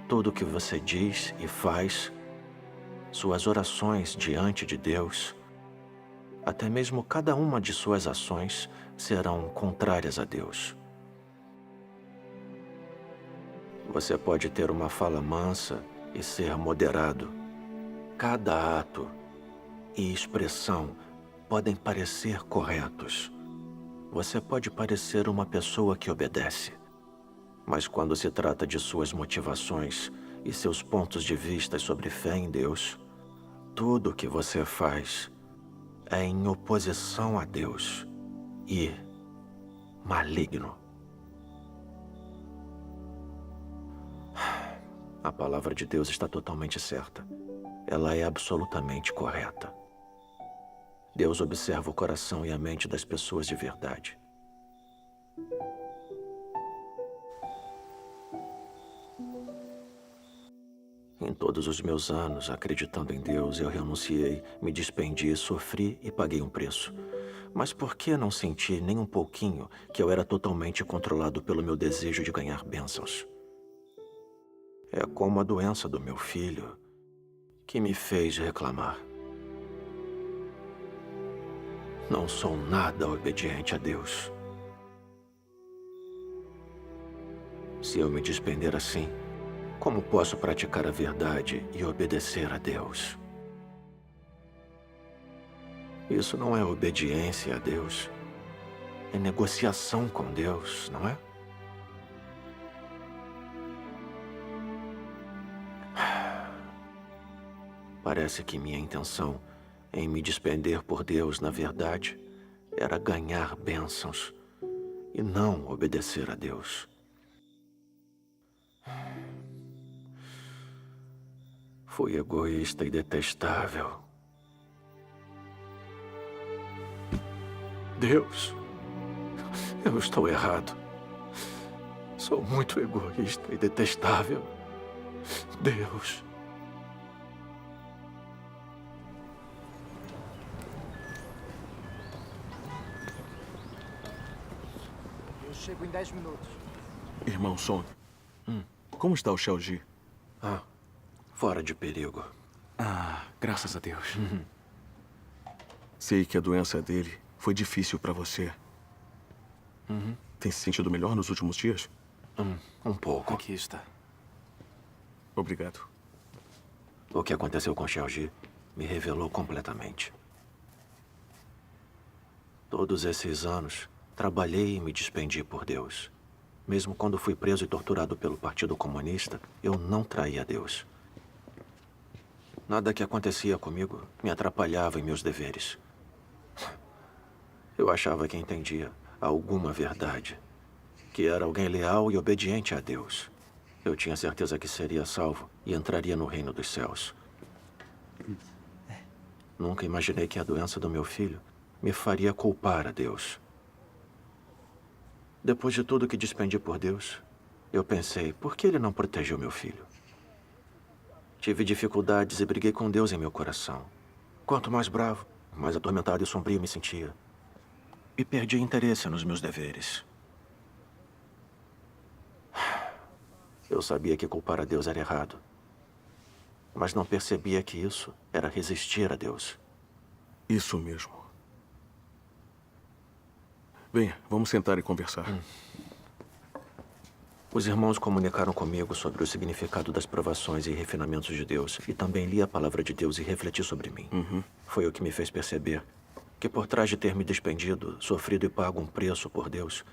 tudo o que você diz e faz, suas orações diante de Deus, até mesmo cada uma de suas ações serão contrárias a Deus. Você pode ter uma fala mansa e ser moderado. Cada ato e expressão podem parecer corretos. Você pode parecer uma pessoa que obedece. Mas quando se trata de suas motivações e seus pontos de vista sobre fé em Deus, tudo o que você faz é em oposição a Deus e maligno. A palavra de Deus está totalmente certa. Ela é absolutamente correta. Deus observa o coração e a mente das pessoas de verdade. Em todos os meus anos acreditando em Deus, eu renunciei, me despendi, sofri e paguei um preço. Mas por que não senti nem um pouquinho que eu era totalmente controlado pelo meu desejo de ganhar bênçãos? É como a doença do meu filho que me fez reclamar. Não sou nada obediente a Deus. Se eu me despender assim, como posso praticar a verdade e obedecer a Deus? Isso não é obediência a Deus. É negociação com Deus, não é? Parece que minha intenção em me despender por Deus, na verdade, era ganhar bênçãos e não obedecer a Deus. Fui egoísta e detestável. Deus, eu estou errado. Sou muito egoísta e detestável. Deus.
Eu chego em 10 minutos.
Irmão Son, como está o Xiaoji?
Fora de perigo.
Ah, graças a Deus.
Sei que a doença dele foi difícil para você. Tem se sentido melhor nos últimos dias?
Um pouco.
Aqui está.
Obrigado.
O que aconteceu com Xiaoji me revelou completamente. Todos esses anos, trabalhei e me despendi por Deus. Mesmo quando fui preso e torturado pelo Partido Comunista, eu não traí a Deus. Nada que acontecia comigo me atrapalhava em meus deveres. Eu achava que entendia alguma verdade, que era alguém leal e obediente a Deus. Eu tinha certeza que seria salvo e entraria no reino dos céus. Nunca imaginei que a doença do meu filho me faria culpar a Deus. Depois de tudo que despendi por Deus, eu pensei, por que ele não protegeu meu filho? Tive dificuldades e briguei com Deus em meu coração. Quanto mais bravo, mais atormentado e sombrio me sentia. E perdi interesse nos meus deveres. Eu sabia que culpar a Deus era errado. Mas não percebia que isso era resistir a Deus.
Isso mesmo. Venha, vamos sentar e conversar.
Os irmãos comunicaram comigo sobre o significado das provações e refinamentos de Deus. E também li a palavra de Deus e refleti sobre mim. Foi o que me fez perceber que por trás de ter me despendido, sofrido e pago um preço por Deus,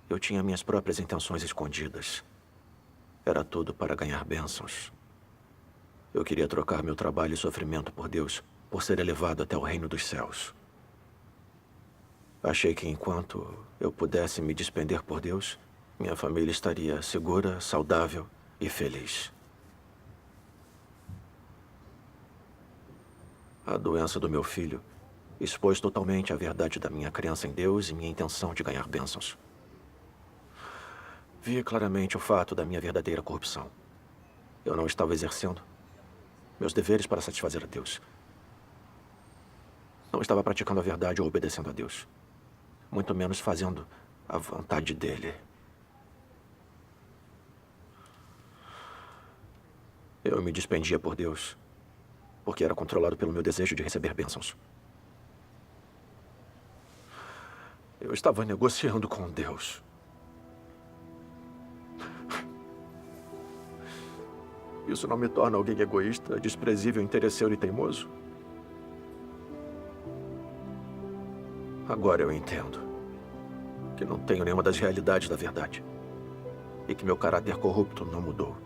eu tinha minhas próprias intenções escondidas. Era tudo para ganhar bênçãos. Eu queria trocar meu trabalho e sofrimento por Deus, por ser elevado até o reino dos céus. Achei que enquanto eu pudesse me despender por Deus, minha família estaria segura, saudável e feliz. A doença do meu filho expôs totalmente a verdade da minha crença em Deus e minha intenção de ganhar bênçãos. Vi claramente o fato da minha verdadeira corrupção. Eu não estava exercendo meus deveres para satisfazer a Deus. Não estava praticando a verdade ou obedecendo a Deus. Muito menos fazendo a vontade dele. Eu me despendia por Deus, porque era controlado pelo meu desejo de receber bênçãos. Eu estava negociando com Deus. Isso não me torna alguém egoísta, desprezível, interesseiro e teimoso? Agora eu entendo que não tenho nenhuma das realidades da verdade e que meu caráter corrupto não mudou.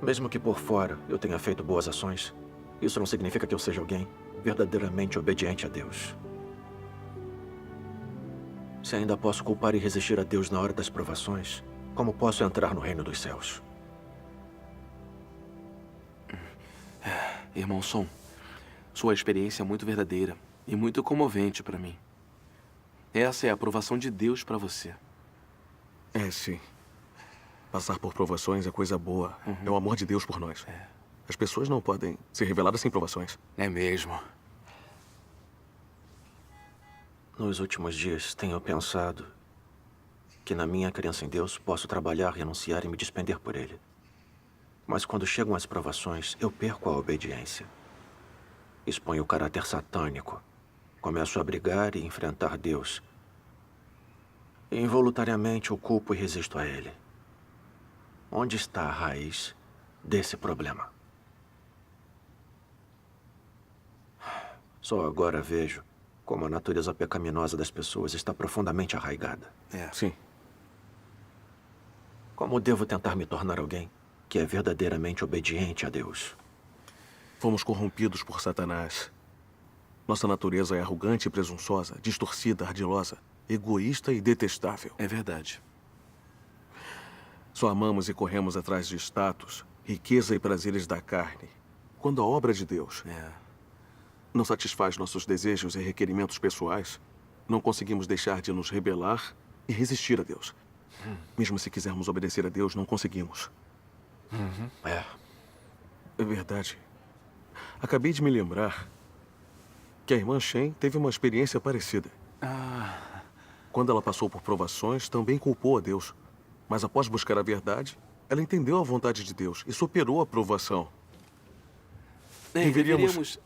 Mesmo que por fora eu tenha feito boas ações, isso não significa que eu seja alguém verdadeiramente obediente a Deus. Se ainda posso culpar e resistir a Deus na hora das provações, como posso entrar no reino dos céus?
Irmão Son, sua experiência é muito verdadeira e muito comovente para mim. Essa é a aprovação de Deus para você.
É, sim. Passar por provações é coisa boa. É o amor de Deus por nós. As pessoas não podem ser reveladas sem provações.
É mesmo.
Nos últimos dias, tenho pensado que na minha crença em Deus posso trabalhar, renunciar e me despender por Ele. Mas quando chegam as provações, eu perco a obediência. Exponho o caráter satânico. Começo a brigar e enfrentar Deus. E involuntariamente o culpo e resisto a Ele. Onde está a raiz desse problema? Só agora vejo como a natureza pecaminosa das pessoas está profundamente arraigada.
Sim.
Como devo tentar me tornar alguém que é verdadeiramente obediente a Deus?
Fomos corrompidos por Satanás. Nossa natureza é arrogante e presunçosa, distorcida, ardilosa, egoísta e detestável.
É verdade.
Só amamos e corremos atrás de status, riqueza e prazeres da carne, quando a obra de Deus não satisfaz nossos desejos e requerimentos pessoais, não conseguimos deixar de nos rebelar e resistir a Deus. Mesmo se quisermos obedecer a Deus, não conseguimos. É verdade. Acabei de me lembrar que a irmã Shen teve uma experiência parecida. Quando ela passou por provações, também culpou a Deus. Mas após buscar a verdade, Ela entendeu a vontade de Deus e superou a provação.
Deveríamos...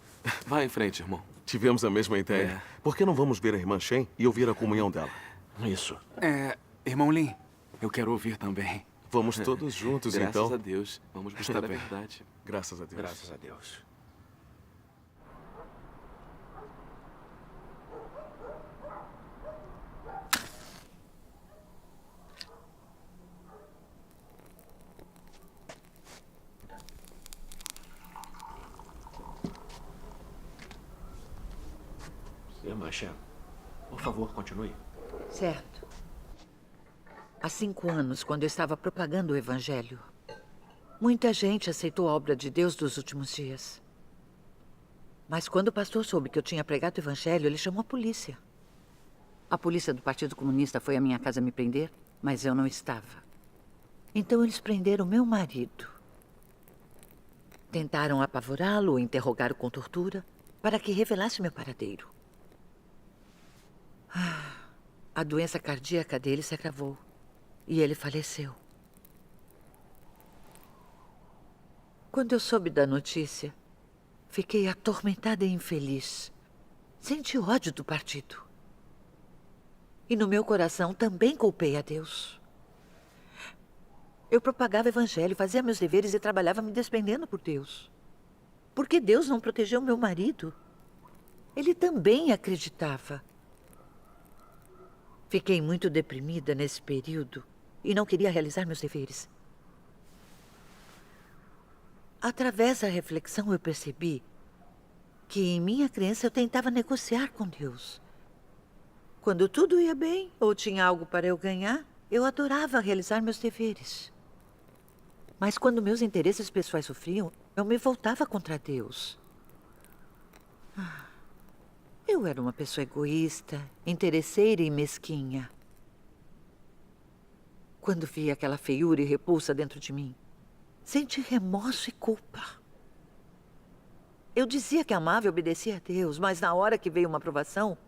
Vá em frente, irmão.
Tivemos a mesma ideia. Por que não vamos ver a irmã Shen e ouvir a comunhão dela?
Isso.
Irmão Lin, eu quero ouvir também.
Vamos todos juntos, então.
Graças a Deus. Vamos buscar a verdade.
Graças a Deus.
Graças a Deus. Irmã Shen, por favor, continue.
Certo. Há 5 anos, quando eu estava propagando o Evangelho, muita gente aceitou a obra de Deus dos últimos dias. Mas quando o pastor soube que eu tinha pregado o Evangelho, ele chamou a polícia. A polícia do Partido Comunista foi à minha casa me prender, mas eu não estava. Então eles prenderam meu marido. Tentaram apavorá-lo ou interrogá-lo com tortura para que revelasse meu paradeiro. A doença cardíaca dele se agravou e ele faleceu. Quando eu soube da notícia, fiquei atormentada e infeliz. Senti ódio do partido. E no meu coração também culpei a Deus. Eu propagava o Evangelho, fazia meus deveres e trabalhava me despendendo por Deus. Por que Deus não protegeu meu marido? Ele também acreditava. Fiquei muito deprimida nesse período e não queria realizar meus deveres. Através da reflexão, eu percebi que em minha crença eu tentava negociar com Deus. Quando tudo ia bem ou tinha algo para eu ganhar, eu adorava realizar meus deveres. Mas quando meus interesses pessoais sofriam, eu me voltava contra Deus. Eu era uma pessoa egoísta, interesseira e mesquinha. Quando vi aquela feiura e repulsa dentro de mim, senti remorso e culpa. Eu dizia que amava e obedecia a Deus, mas na hora que veio uma provação,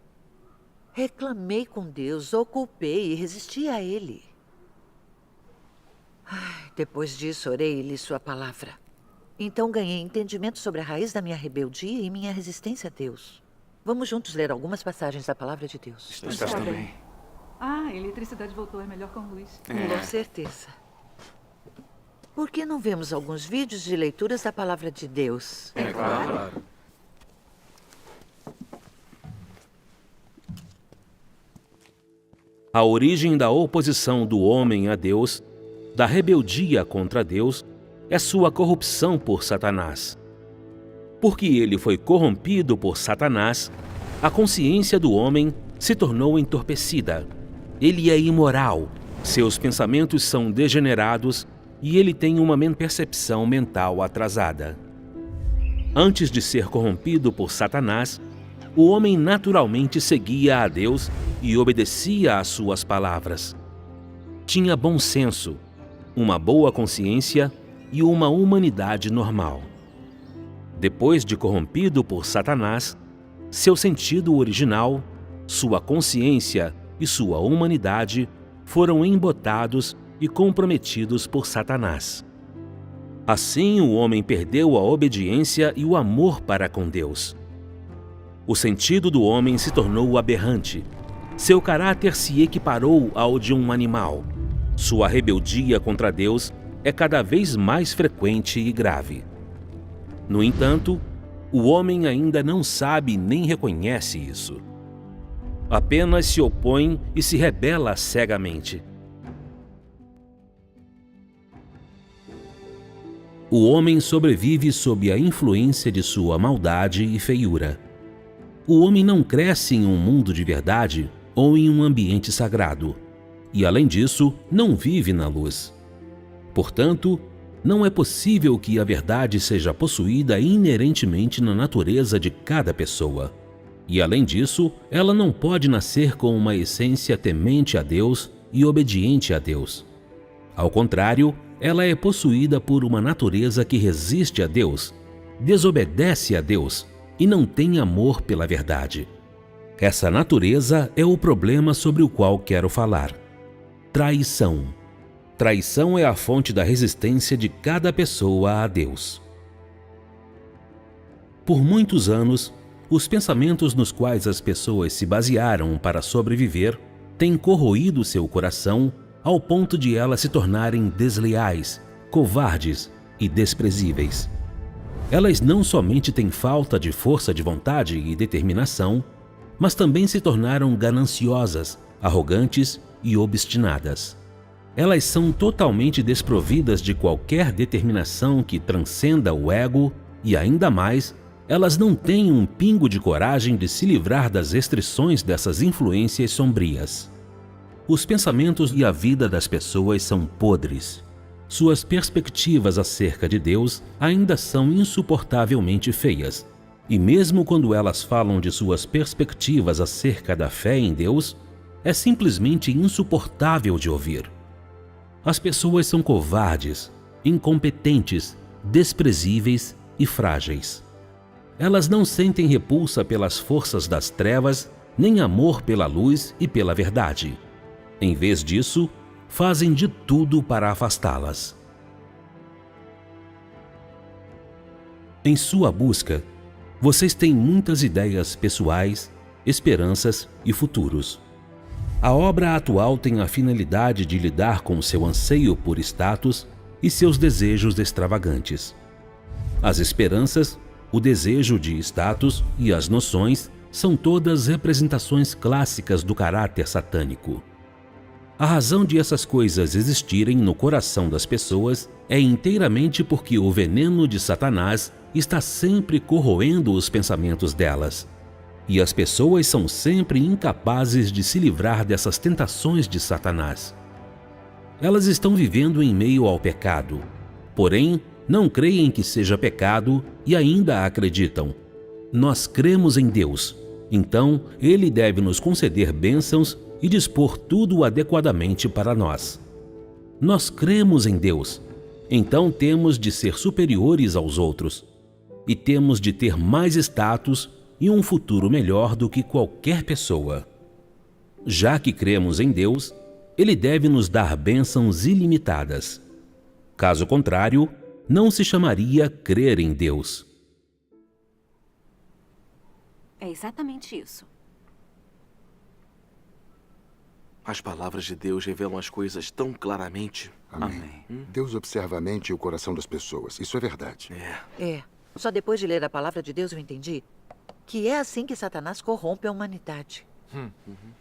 reclamei com Deus, o culpei e resisti a Ele. Depois disso, orei e li sua palavra. Então ganhei entendimento sobre a raiz da minha rebeldia e minha resistência a Deus. Vamos juntos ler algumas passagens da palavra de Deus.
Está bem. A eletricidade voltou, é melhor com luz.
Com certeza. Por que não vemos alguns vídeos de leituras da palavra de Deus?
Claro.
A origem da oposição do homem a Deus, da rebeldia contra Deus, é sua corrupção por Satanás. Porque ele foi corrompido por Satanás, a consciência do homem se tornou entorpecida. Ele é imoral, seus pensamentos são degenerados e ele tem uma percepção mental atrasada. Antes de ser corrompido por Satanás, o homem naturalmente seguia a Deus e obedecia às suas palavras. Tinha bom senso, uma boa consciência e uma humanidade normal. Depois de corrompido por Satanás, seu sentido original, sua consciência e sua humanidade foram embotados e comprometidos por Satanás. Assim, o homem perdeu a obediência e o amor para com Deus. O sentido do homem se tornou aberrante. Seu caráter se equiparou ao de um animal. Sua rebeldia contra Deus é cada vez mais frequente e grave. No entanto, o homem ainda não sabe nem reconhece isso. Apenas se opõe e se rebela cegamente. O homem sobrevive sob a influência de sua maldade e feiura. O homem não cresce em um mundo de verdade ou em um ambiente sagrado, e além disso, não vive na luz. Portanto, não é possível que a verdade seja possuída inerentemente na natureza de cada pessoa. E além disso, ela não pode nascer com uma essência temente a Deus e obediente a Deus. Ao contrário, ela é possuída por uma natureza que resiste a Deus, desobedece a Deus e não tem amor pela verdade. Essa natureza é o problema sobre o qual quero falar. Traição. traição é a fonte da resistência de cada pessoa a Deus. Por muitos anos, os pensamentos nos quais as pessoas se basearam para sobreviver têm corroído seu coração ao ponto de elas se tornarem desleais, covardes e desprezíveis. Elas não somente têm falta de força de vontade e determinação, mas também se tornaram gananciosas, arrogantes e obstinadas. Elas são totalmente desprovidas de qualquer determinação que transcenda o ego e, ainda mais, elas não têm um pingo de coragem de se livrar das restrições dessas influências sombrias. Os pensamentos e a vida das pessoas são podres. Suas perspectivas acerca de Deus ainda são insuportavelmente feias. E mesmo quando elas falam de suas perspectivas acerca da fé em Deus, é simplesmente insuportável de ouvir. As pessoas são covardes, incompetentes, desprezíveis e frágeis. Elas não sentem repulsa pelas forças das trevas, nem amor pela luz e pela verdade. Em vez disso, fazem de tudo para afastá-las. Em sua busca, vocês têm muitas ideias pessoais, esperanças e futuros. A obra atual tem a finalidade de lidar com seu anseio por status e seus desejos extravagantes. As esperanças, o desejo de status e as noções são todas representações clássicas do caráter satânico. A razão de essas coisas existirem no coração das pessoas é inteiramente porque o veneno de Satanás está sempre corroendo os pensamentos delas. E as pessoas são sempre incapazes de se livrar dessas tentações de Satanás. Elas estão vivendo em meio ao pecado, porém não creem que seja pecado e ainda acreditam. Nós cremos em Deus, então Ele deve nos conceder bênçãos e dispor tudo adequadamente para nós. Nós cremos em Deus, então temos de ser superiores aos outros e temos de ter mais status e um futuro melhor do que qualquer pessoa. Já que cremos em Deus, Ele deve nos dar bênçãos ilimitadas. Caso contrário, não se chamaria crer em Deus.
É exatamente isso.
As palavras de Deus revelam as coisas tão claramente.
Amém. Deus observa a mente e o coração das pessoas. Isso é verdade.
Só depois de ler a palavra de Deus eu entendi que é assim que Satanás corrompe a humanidade.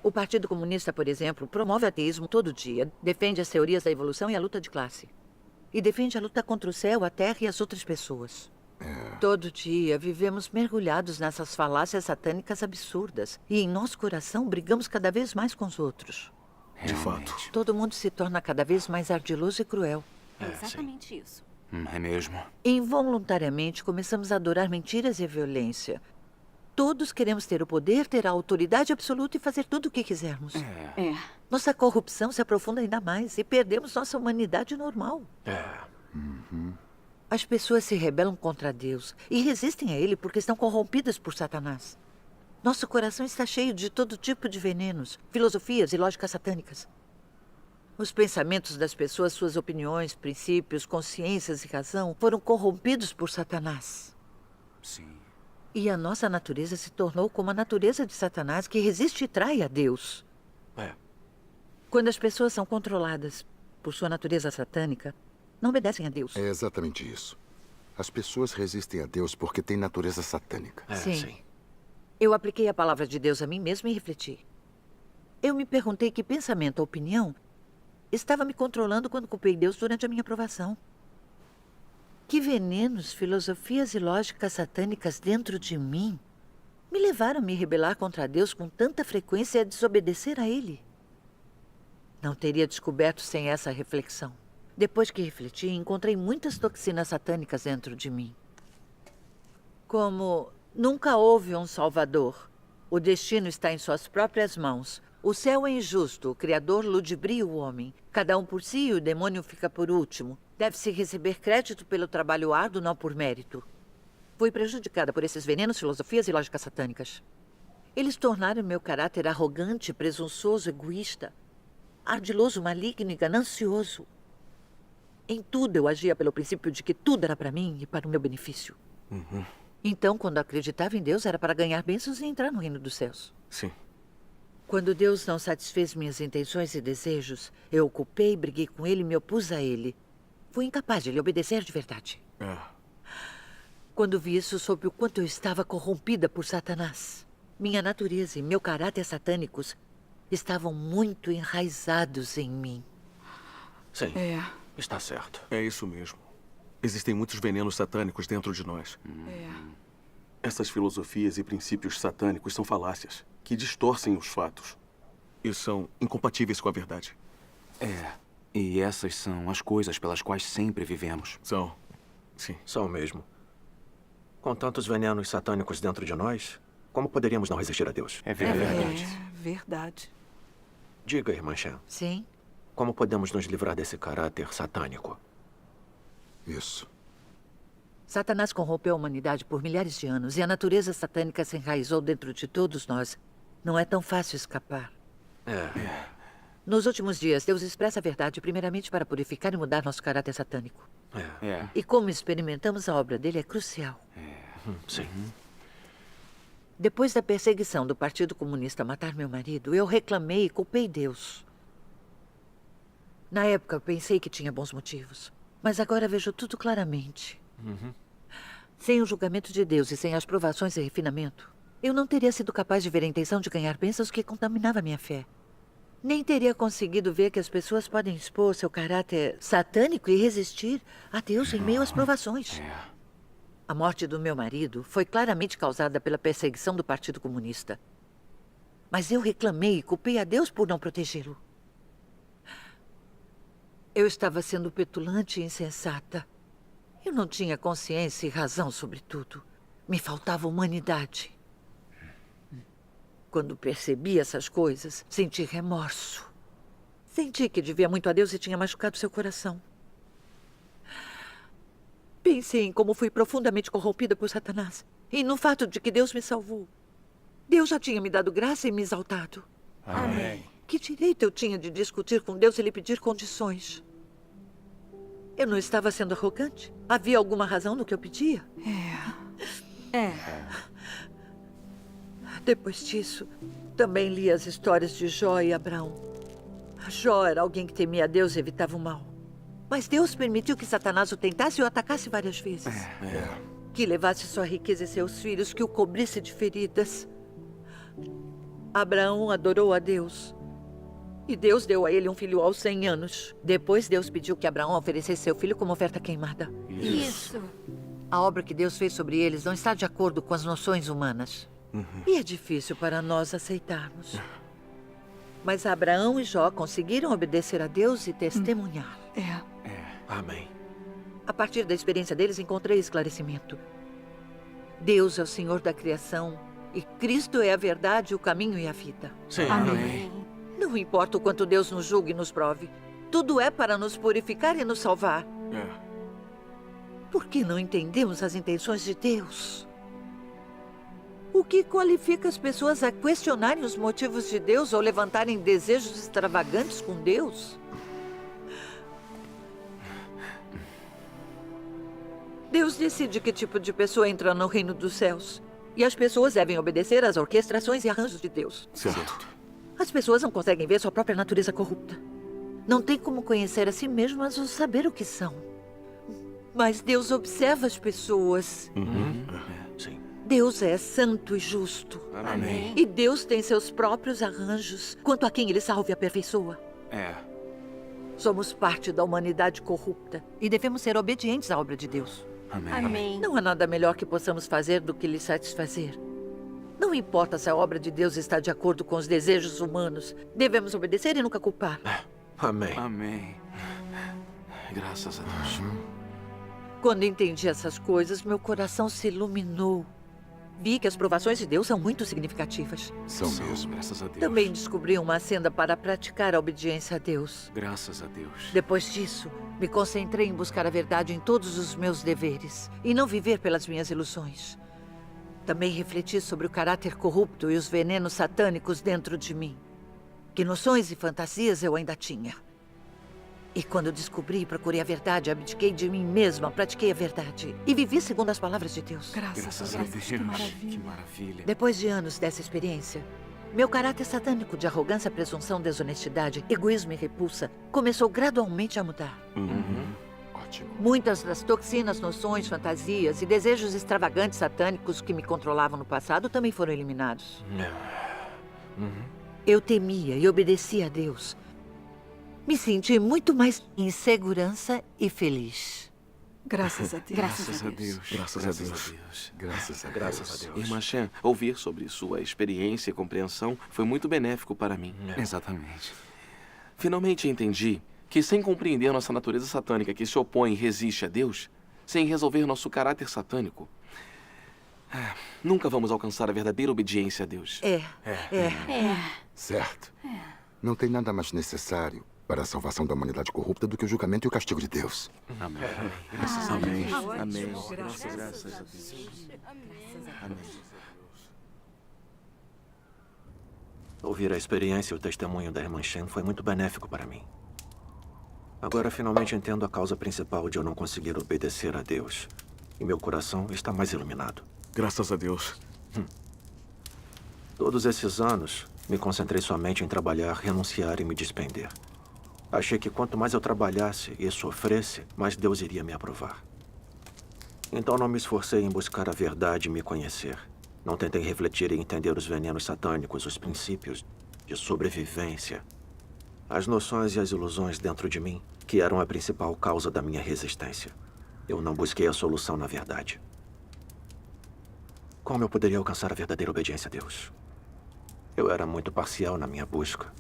O Partido Comunista, por exemplo, promove ateísmo todo dia, defende as teorias da evolução e a luta de classe. E defende a luta contra o céu, a terra e as outras pessoas. Todo dia vivemos mergulhados nessas falácias satânicas absurdas. E em nosso coração brigamos cada vez mais com os outros.
De fato.
Todo mundo se torna cada vez mais ardiloso e cruel.
É exatamente isso.
É mesmo.
Involuntariamente começamos a adorar mentiras e a violência. Todos queremos ter o poder, ter a autoridade absoluta e fazer tudo o que quisermos. Nossa corrupção se aprofunda ainda mais e perdemos nossa humanidade normal. As pessoas se rebelam contra Deus e resistem a Ele porque estão corrompidas por Satanás. Nosso coração está cheio de todo tipo de venenos, filosofias e lógicas satânicas. Os pensamentos das pessoas, suas opiniões, princípios, consciências e razão foram corrompidos por Satanás.
Sim.
E a nossa natureza se tornou como a natureza de Satanás, que resiste e trai a Deus. Quando as pessoas são controladas por sua natureza satânica, não obedecem a Deus.
É exatamente isso. As pessoas resistem a Deus porque têm natureza satânica.
Sim. Eu apliquei a palavra de Deus a mim mesma e refleti. Eu me perguntei que pensamento ou opinião estava me controlando quando culpei Deus durante a minha provação. Que venenos, filosofias e lógicas satânicas dentro de mim me levaram a me rebelar contra Deus com tanta frequência e a desobedecer a Ele. Não teria descoberto sem essa reflexão. Depois que refleti, encontrei muitas toxinas satânicas dentro de mim. Como nunca houve um Salvador. O destino está em suas próprias mãos. O céu é injusto, o Criador ludibria o homem. Cada um por si e o demônio fica por último. Deve-se receber crédito pelo trabalho árduo, não por mérito. Fui prejudicada por esses venenos, filosofias e lógicas satânicas. Eles tornaram meu caráter arrogante, presunçoso, egoísta, ardiloso, maligno e ganancioso. Em tudo eu agia pelo princípio de que tudo era para mim e para o meu benefício. Então, quando acreditava em Deus, era para ganhar bênçãos e entrar no reino dos céus.
Sim.
Quando Deus não satisfez minhas intenções e desejos, eu o culpei, briguei com ele e me opus a ele. Fui incapaz de lhe obedecer de verdade. Quando vi isso, soube o quanto eu estava corrompida por Satanás. Minha natureza e meu caráter satânicos estavam muito enraizados em mim.
Sim, está certo.
É isso mesmo. Existem muitos venenos satânicos dentro de nós. Essas filosofias e princípios satânicos são falácias que distorcem os fatos e são incompatíveis com a verdade.
E essas são as coisas pelas quais sempre vivemos.
São. Sim.
São mesmo. Com tantos venenos satânicos dentro de nós, como poderíamos não resistir a Deus?
É verdade.
Diga, irmã Shan.
Sim?
Como podemos nos livrar desse caráter satânico?
Isso.
Satanás corrompeu a humanidade por milhares de anos e a natureza satânica se enraizou dentro de todos nós. Não é tão fácil escapar. Nos últimos dias, Deus expressa a verdade primeiramente para purificar e mudar nosso caráter satânico. E como experimentamos a obra dele é crucial.
Sim.
Depois da perseguição do Partido Comunista a matar meu marido, eu reclamei e culpei Deus. Na época, eu pensei que tinha bons motivos. Mas agora vejo tudo claramente. Sem o julgamento de Deus e sem as provações e refinamento, eu não teria sido capaz de ver a intenção de ganhar bênçãos que contaminava minha fé. Nem teria conseguido ver que as pessoas podem expor seu caráter satânico e resistir a Deus em meio às provações. A morte do meu marido foi claramente causada pela perseguição do Partido Comunista. Mas eu reclamei e culpei a Deus por não protegê-lo. Eu estava sendo petulante e insensata. Eu não tinha consciência e razão sobre tudo. Me faltava humanidade. Quando percebi essas coisas, senti remorso. Senti que devia muito a Deus e tinha machucado seu coração. Pensei em como fui profundamente corrompida por Satanás e no fato de que Deus me salvou. Deus já tinha me dado graça e me exaltado.
Amém.
Que direito eu tinha de discutir com Deus e lhe pedir condições? Eu não estava sendo arrogante? Havia alguma razão no que eu pedia? Depois disso, também li as histórias de Jó e Abraão. Jó era alguém que temia a Deus e evitava o mal. Mas Deus permitiu que Satanás o tentasse e o atacasse várias vezes. Que levasse sua riqueza e seus filhos, que o cobrisse de feridas. Abraão adorou a Deus. E Deus deu a ele um filho aos 100 anos. Depois Deus pediu que Abraão oferecesse seu filho como oferta queimada.
Isso.
A obra que Deus fez sobre eles não está de acordo com as noções humanas. E é difícil para nós aceitarmos. Mas Abraão e Jó conseguiram obedecer a Deus e testemunhar.
Amém.
A partir da experiência deles, encontrei esclarecimento. Deus é o Senhor da criação e Cristo é a verdade, o caminho e a vida.
Sim.
Amém. Não importa o quanto Deus nos julgue e nos prove. Tudo é para nos purificar e nos salvar. Por que não entendemos as intenções de Deus? O que qualifica as pessoas a questionarem os motivos de Deus ou levantarem desejos extravagantes com Deus? Deus decide que tipo de pessoa entra no reino dos céus. E as pessoas devem obedecer às orquestrações e arranjos de Deus.
Certo.
As pessoas não conseguem ver sua própria natureza corrupta. Não tem como conhecer a si mesmas ou saber o que são. Mas Deus observa as pessoas.
Sim.
Deus é santo e justo.
Amém.
E Deus tem seus próprios arranjos quanto a quem ele salva e aperfeiçoa. Somos parte da humanidade corrupta e devemos ser obedientes à obra de Deus.
Amém.
Não há nada melhor que possamos fazer do que lhe satisfazer. Não importa se a obra de Deus está de acordo com os desejos humanos. Devemos obedecer e nunca culpar.
Amém.
Amém. Graças a Deus.
Quando entendi essas coisas, meu coração se iluminou. Vi que as provações de Deus são muito significativas.
São mesmo.
Graças a Deus.
Também descobri uma senda para praticar a obediência a Deus.
Graças a Deus.
Depois disso, me concentrei em buscar a verdade em todos os meus deveres e não viver pelas minhas ilusões. Também refleti sobre o caráter corrupto e os venenos satânicos dentro de mim. Que noções e fantasias eu ainda tinha. E quando descobri e procurei a verdade, abdiquei de mim mesma, pratiquei a verdade. E vivi segundo as palavras de Deus.
Graças a Deus. Que maravilha.
Que maravilha.
Depois de anos dessa experiência, meu caráter satânico de arrogância, presunção, desonestidade, egoísmo e repulsa começou gradualmente a mudar.
Ótimo.
Muitas das toxinas, noções, fantasias e desejos extravagantes satânicos que me controlavam no passado também foram eliminados. Eu temia e obedecia a Deus. Me senti muito mais em segurança e feliz.
Graças a Deus.
Graças a Deus.
Graças a Deus.
Graças a Deus.
Graças a Deus.
Irmã Shen, ouvir sobre sua experiência e compreensão foi muito benéfico para mim.
Exatamente.
Finalmente entendi que, sem compreender nossa natureza satânica que se opõe e resiste a Deus, sem resolver nosso caráter satânico, nunca vamos alcançar a verdadeira obediência a Deus.
Certo. Não tem nada mais necessário para a salvação da humanidade corrupta do que o julgamento e o castigo de Deus.
Amém.
Amém.
Amém.
Graças a Deus.
Amém.
Ouvir a experiência e o testemunho da irmã Shen foi muito benéfico para mim. Agora finalmente entendo a causa principal de eu não conseguir obedecer a Deus. E meu coração está mais iluminado.
Graças a Deus.
Todos esses anos, me concentrei somente em trabalhar, renunciar e me despender. Achei que quanto mais eu trabalhasse e sofresse, mais Deus iria me aprovar. Então não me esforcei em buscar a verdade e me conhecer. Não tentei refletir e entender os venenos satânicos, os princípios de sobrevivência, as noções e as ilusões dentro de mim, que eram a principal causa da minha resistência. Eu não busquei a solução na verdade. Como eu poderia alcançar a verdadeira obediência a Deus? Eu era muito parcial na minha busca.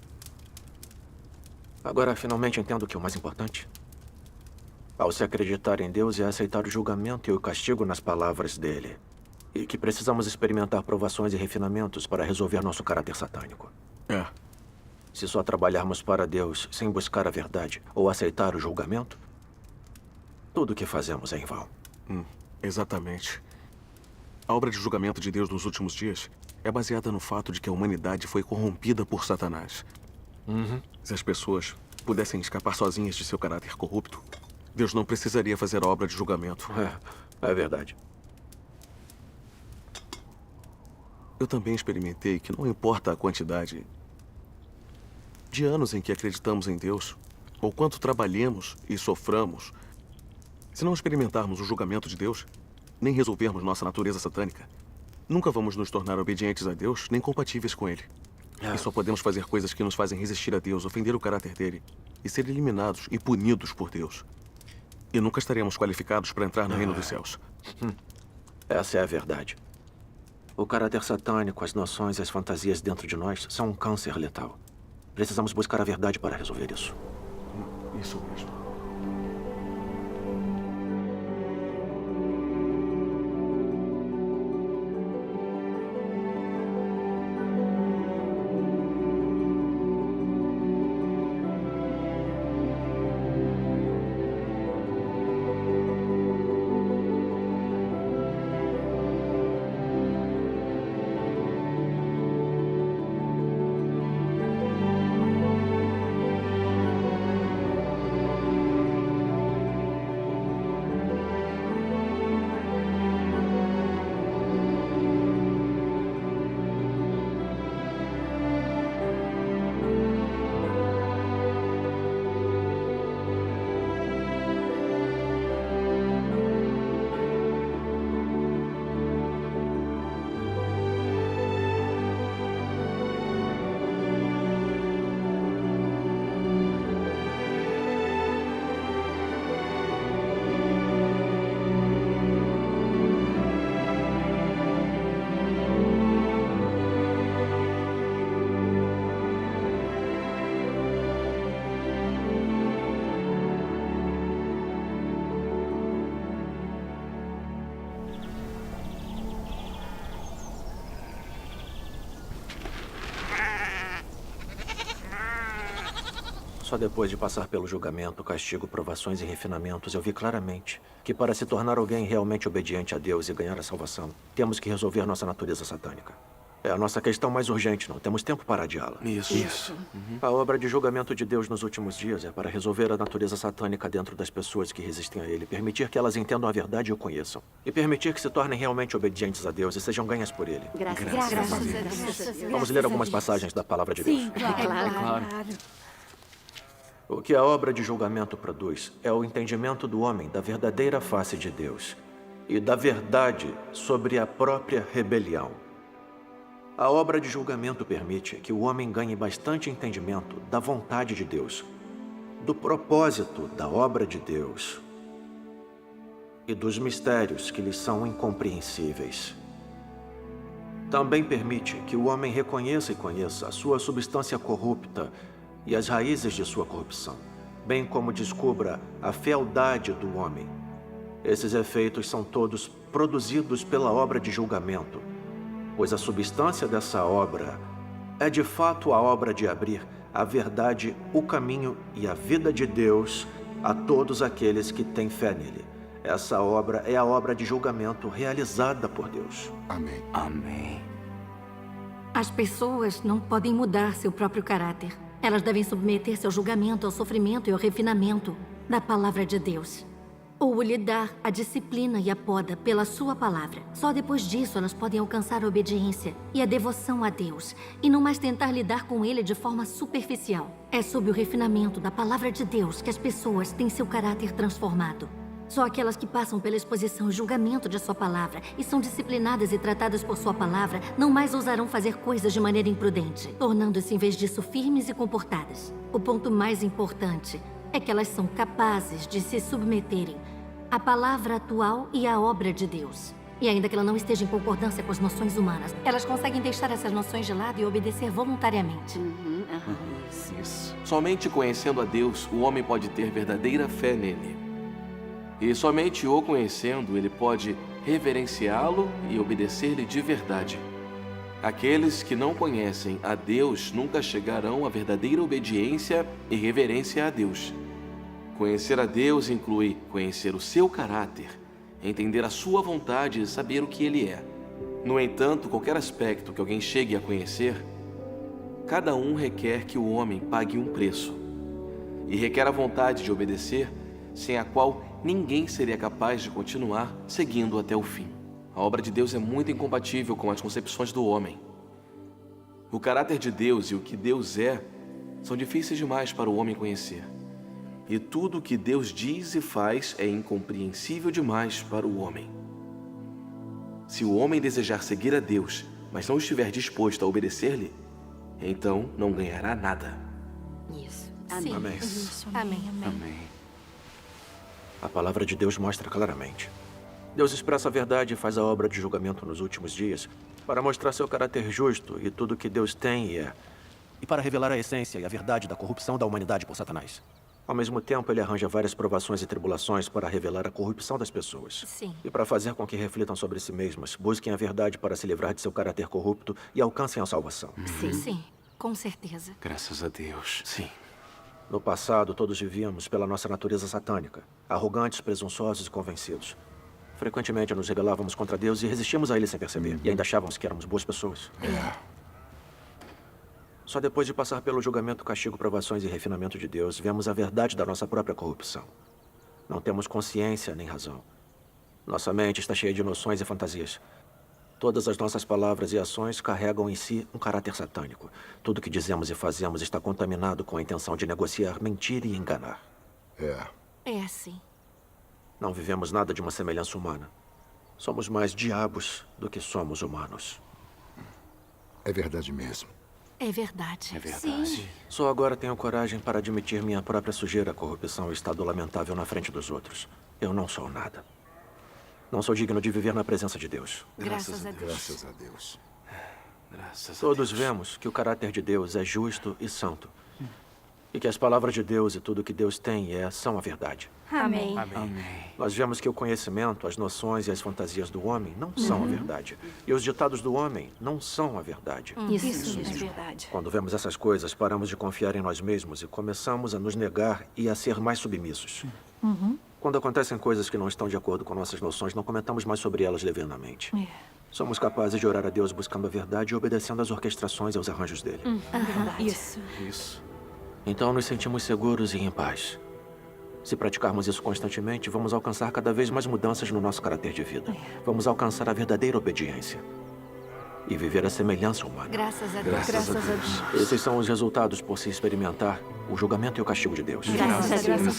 Agora, finalmente entendo que o mais importante, ao se acreditar em Deus, é aceitar o julgamento e o castigo nas palavras dele. E que precisamos experimentar provações e refinamentos para resolver nosso caráter satânico. Se só trabalharmos para Deus sem buscar a verdade ou aceitar o julgamento, tudo o que fazemos é em vão.
Exatamente. A obra de julgamento de Deus nos últimos dias é baseada no fato de que a humanidade foi corrompida por Satanás. Se as pessoas pudessem escapar sozinhas de seu caráter corrupto, Deus não precisaria fazer a obra de julgamento.
É verdade.
Eu também experimentei que não importa a quantidade de anos em que acreditamos em Deus, ou quanto trabalhemos e soframos, se não experimentarmos o julgamento de Deus, nem resolvermos nossa natureza satânica, nunca vamos nos tornar obedientes a Deus, nem compatíveis com Ele. E só podemos fazer coisas que nos fazem resistir a Deus, ofender o caráter dele e ser eliminados e punidos por Deus. E nunca estaremos qualificados para entrar no reino dos céus.
Essa é a verdade. O caráter satânico, as noções e as fantasias dentro de nós são um câncer letal. Precisamos buscar a verdade para resolver isso.
Isso mesmo.
Só depois de passar pelo julgamento, castigo, provações e refinamentos, eu vi claramente que para se tornar alguém realmente obediente a Deus e ganhar a salvação, temos que resolver nossa natureza satânica. É a nossa questão mais urgente, não temos tempo para adiá-la.
Isso.
A obra de julgamento de Deus nos últimos dias é para resolver a natureza satânica dentro das pessoas que resistem a Ele, permitir que elas entendam a verdade e o conheçam, e permitir que se tornem realmente obedientes a Deus e sejam ganhas por Ele.
Graças a Deus.
Vamos ler algumas passagens da Palavra de Deus.
Sim, claro.
O que a obra de julgamento produz é o entendimento do homem da verdadeira face de Deus e da verdade sobre a própria rebelião. A obra de julgamento permite que o homem ganhe bastante entendimento da vontade de Deus, do propósito da obra de Deus e dos mistérios que lhes são incompreensíveis. Também permite que o homem reconheça e conheça a sua substância corrupta e as raízes de sua corrupção, bem como descubra a fealdade do homem. Esses efeitos são todos produzidos pela obra de julgamento, pois a substância dessa obra é de fato a obra de abrir a verdade, o caminho e a vida de Deus a todos aqueles que têm fé nele. Essa obra é a obra de julgamento realizada por Deus.
Amém.
Amém.
As pessoas não podem mudar seu próprio caráter. Elas devem submeter-se ao julgamento, ao sofrimento e ao refinamento da palavra de Deus. Ou lhe dar a disciplina e a poda pela sua palavra. Só depois disso elas podem alcançar a obediência e a devoção a Deus, e não mais tentar lidar com Ele de forma superficial. É sob o refinamento da palavra de Deus que as pessoas têm seu caráter transformado. Só aquelas que passam pela exposição e julgamento de sua palavra e são disciplinadas e tratadas por sua palavra não mais ousarão fazer coisas de maneira imprudente, tornando-se em vez disso firmes e comportadas. O ponto mais importante é que elas são capazes de se submeterem à palavra atual e à obra de Deus. E ainda que ela não esteja em concordância com as noções humanas, elas conseguem deixar essas noções de lado e obedecer voluntariamente.
Isso. Somente conhecendo a Deus, o homem pode ter verdadeira fé nele. E somente o conhecendo, ele pode reverenciá-lo e obedecer-lhe de verdade. Aqueles que não conhecem a Deus nunca chegarão à verdadeira obediência e reverência a Deus. Conhecer a Deus inclui conhecer o seu caráter, entender a sua vontade e saber o que Ele é. No entanto, qualquer aspecto que alguém chegue a conhecer, cada um requer que o homem pague um preço. E requer a vontade de obedecer, sem a qual ninguém seria capaz de continuar seguindo até o fim. A obra de Deus é muito incompatível com as concepções do homem. O caráter de Deus e o que Deus é são difíceis demais para o homem conhecer. E tudo o que Deus diz e faz é incompreensível demais para o homem. Se o homem desejar seguir a Deus, mas não estiver disposto a obedecer-lhe, então não ganhará nada.
Isso.
Amém.
Amém. Amém.
Amém.
A palavra de Deus mostra claramente. Deus expressa a verdade e faz a obra de julgamento nos últimos dias para mostrar seu caráter justo e tudo o que Deus tem e é, e para revelar a essência e a verdade da corrupção da humanidade por Satanás. Ao mesmo tempo, ele arranja várias provações e tribulações para revelar a corrupção das pessoas.
Sim.
E para fazer com que reflitam sobre si mesmas, busquem a verdade para se livrar de seu caráter corrupto e alcancem a salvação.
Sim. Sim, com certeza.
Graças a Deus.
Sim. No passado, todos vivíamos pela nossa natureza satânica, arrogantes, presunçosos e convencidos. Frequentemente nos rebelávamos contra Deus e resistíamos a Ele sem perceber. E ainda achávamos que éramos boas pessoas. Só depois de passar pelo julgamento, castigo, provações e refinamento de Deus, vemos a verdade da nossa própria corrupção. Não temos consciência nem razão. Nossa mente está cheia de noções e fantasias. Todas as nossas palavras e ações carregam em si um caráter satânico. Tudo que dizemos e fazemos está contaminado com a intenção de negociar, mentir e enganar.
É assim.
Não vivemos nada de uma semelhança humana. Somos mais diabos do que somos humanos.
É verdade mesmo.
É verdade.
É verdade.
Sim.
Só agora tenho coragem para admitir minha própria sujeira, corrupção e estado lamentável na frente dos outros. Eu não sou nada. Não sou digno de viver na presença de Deus.
Graças a Deus.
Graças a Deus.
Graças a
Todos
Deus.
vemos que o caráter de Deus é justo e santo. E que as palavras de Deus e tudo que Deus tem e é são a verdade.
Amém.
Nós vemos que o conhecimento, as noções e as fantasias do homem não são a verdade. E os ditados do homem não são a verdade.
Isso
é verdade.
Quando vemos essas coisas, paramos de confiar em nós mesmos e começamos a nos negar e a ser mais submissos. Quando acontecem coisas que não estão de acordo com nossas noções, não comentamos mais sobre elas levianamente. Somos capazes de orar a Deus buscando a verdade e obedecendo às orquestrações e aos arranjos dele.
Isso.
Então nos sentimos seguros e em paz. Se praticarmos isso constantemente, vamos alcançar cada vez mais mudanças no nosso caráter de vida. Vamos alcançar a verdadeira obediência. E viver a semelhança humana.
Graças a Deus. Graças a Deus.
Esses são os resultados por se experimentar o julgamento e o castigo de Deus.
Graças a Deus.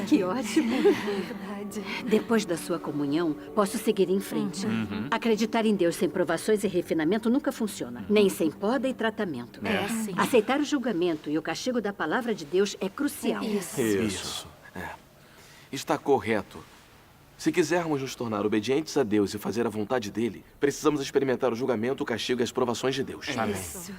Que ótimo.
Verdade.
Depois da sua comunhão, posso seguir em frente. Acreditar em Deus sem provações e refinamento nunca funciona. Nem sem poda e tratamento.
Sim.
Aceitar o julgamento e o castigo da palavra de Deus é crucial.
Isso. Está correto. Se quisermos nos tornar obedientes a Deus e fazer a vontade dele, precisamos experimentar o julgamento, o castigo e as provações de Deus.
Isso.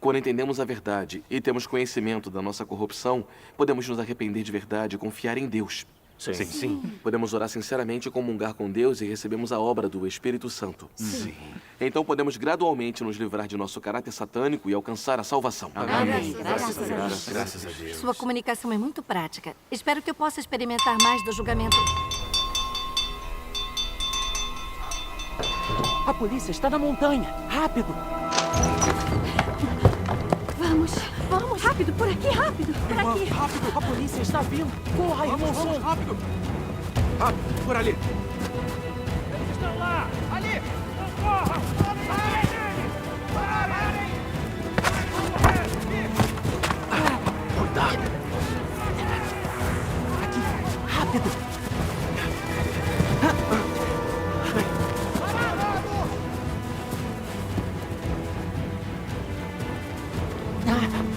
Quando entendemos a verdade e temos conhecimento da nossa corrupção, podemos nos arrepender de verdade e confiar em Deus.
Sim.
Podemos orar sinceramente e comungar com Deus e recebemos a obra do Espírito Santo.
Sim.
Então podemos gradualmente nos livrar de nosso caráter satânico e alcançar a salvação.
Amém. Graças a Deus.
Graças a Deus.
Sua comunicação é muito prática. Espero que eu possa experimentar mais do julgamento.
A polícia está na montanha. Rápido!
Vamos, rápido, por aqui, rápido, por aqui.
Rápido, a polícia está vindo. Corra, irmão Som.
Rápido! Rápido, por ali!
Eles estão lá!
Ali!
Corra!
Cuidado!
Aqui, rápido!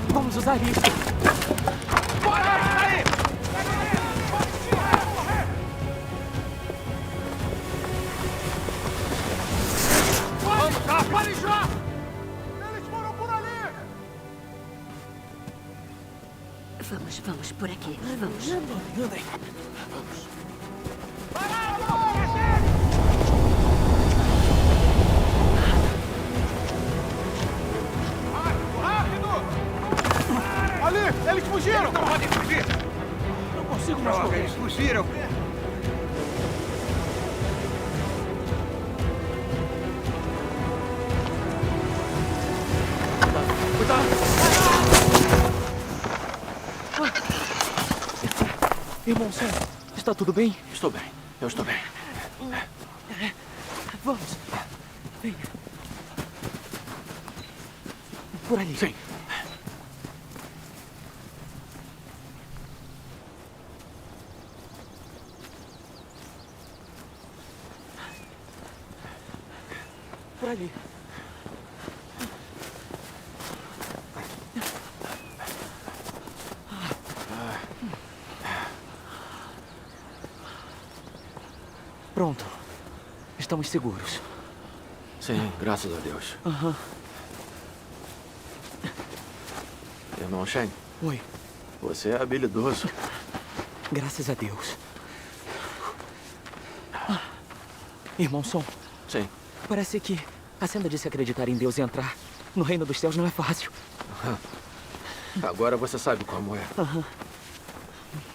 Vamos usar isso.
Pare já! Eles foram por ali!
Vamos, por aqui. Vamos.
Andem.
Ali! Eles fugiram! Não podem fugir!
Não consigo mais correr.
Eles fugiram!
Cuidado!
Irmão Sam, está tudo bem?
Estou bem. Eu estou bem.
Vamos. Venha. Por ali.
Sim.
Por ali. Pronto. Estamos seguros.
Sim, graças a Deus. Irmão Shen.
Oi.
Você é habilidoso.
Graças a Deus. Irmão Som.
Sim.
Parece que a senda de se acreditar em Deus e entrar no reino dos céus não é fácil.
Agora você sabe como é.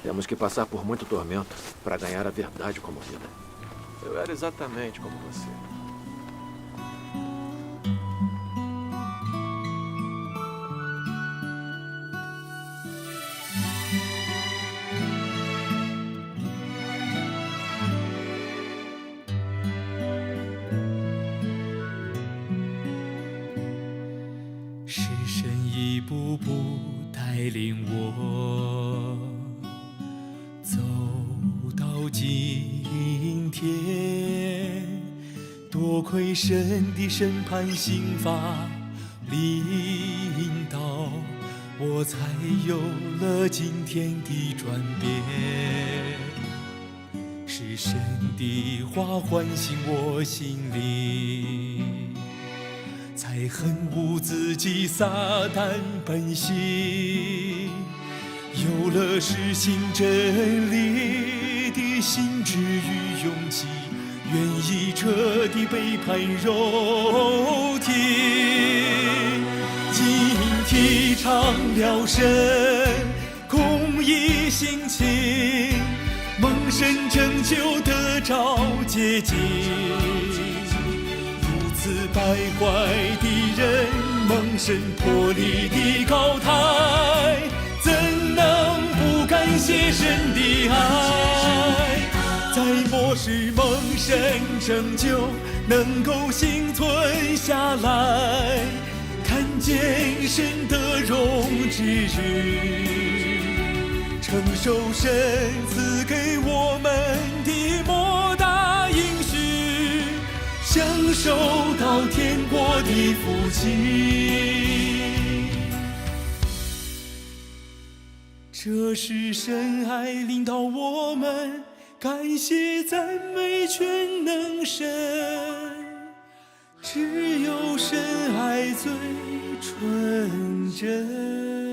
Temos que passar por muito tormento para ganhar a verdade como vida. Eu era exatamente como você.
神的审判刑罚领导，我才有了今天的转变。是神的话唤醒我心灵，才恨恶自己撒旦本性，有了实行真理的心智与勇气。愿意彻底背叛肉体，今提倡了神公义性情，蒙神拯救得着捷径。此败坏的人蒙神脱离的高台，怎能不感谢神的爱？在末世蒙神拯救，能够幸存下来，看见神的荣之日，承受神赐给我们的莫大应许，享受到天国的福气。这是神爱领导我们，感谢赞美全能神，只有神爱最纯真。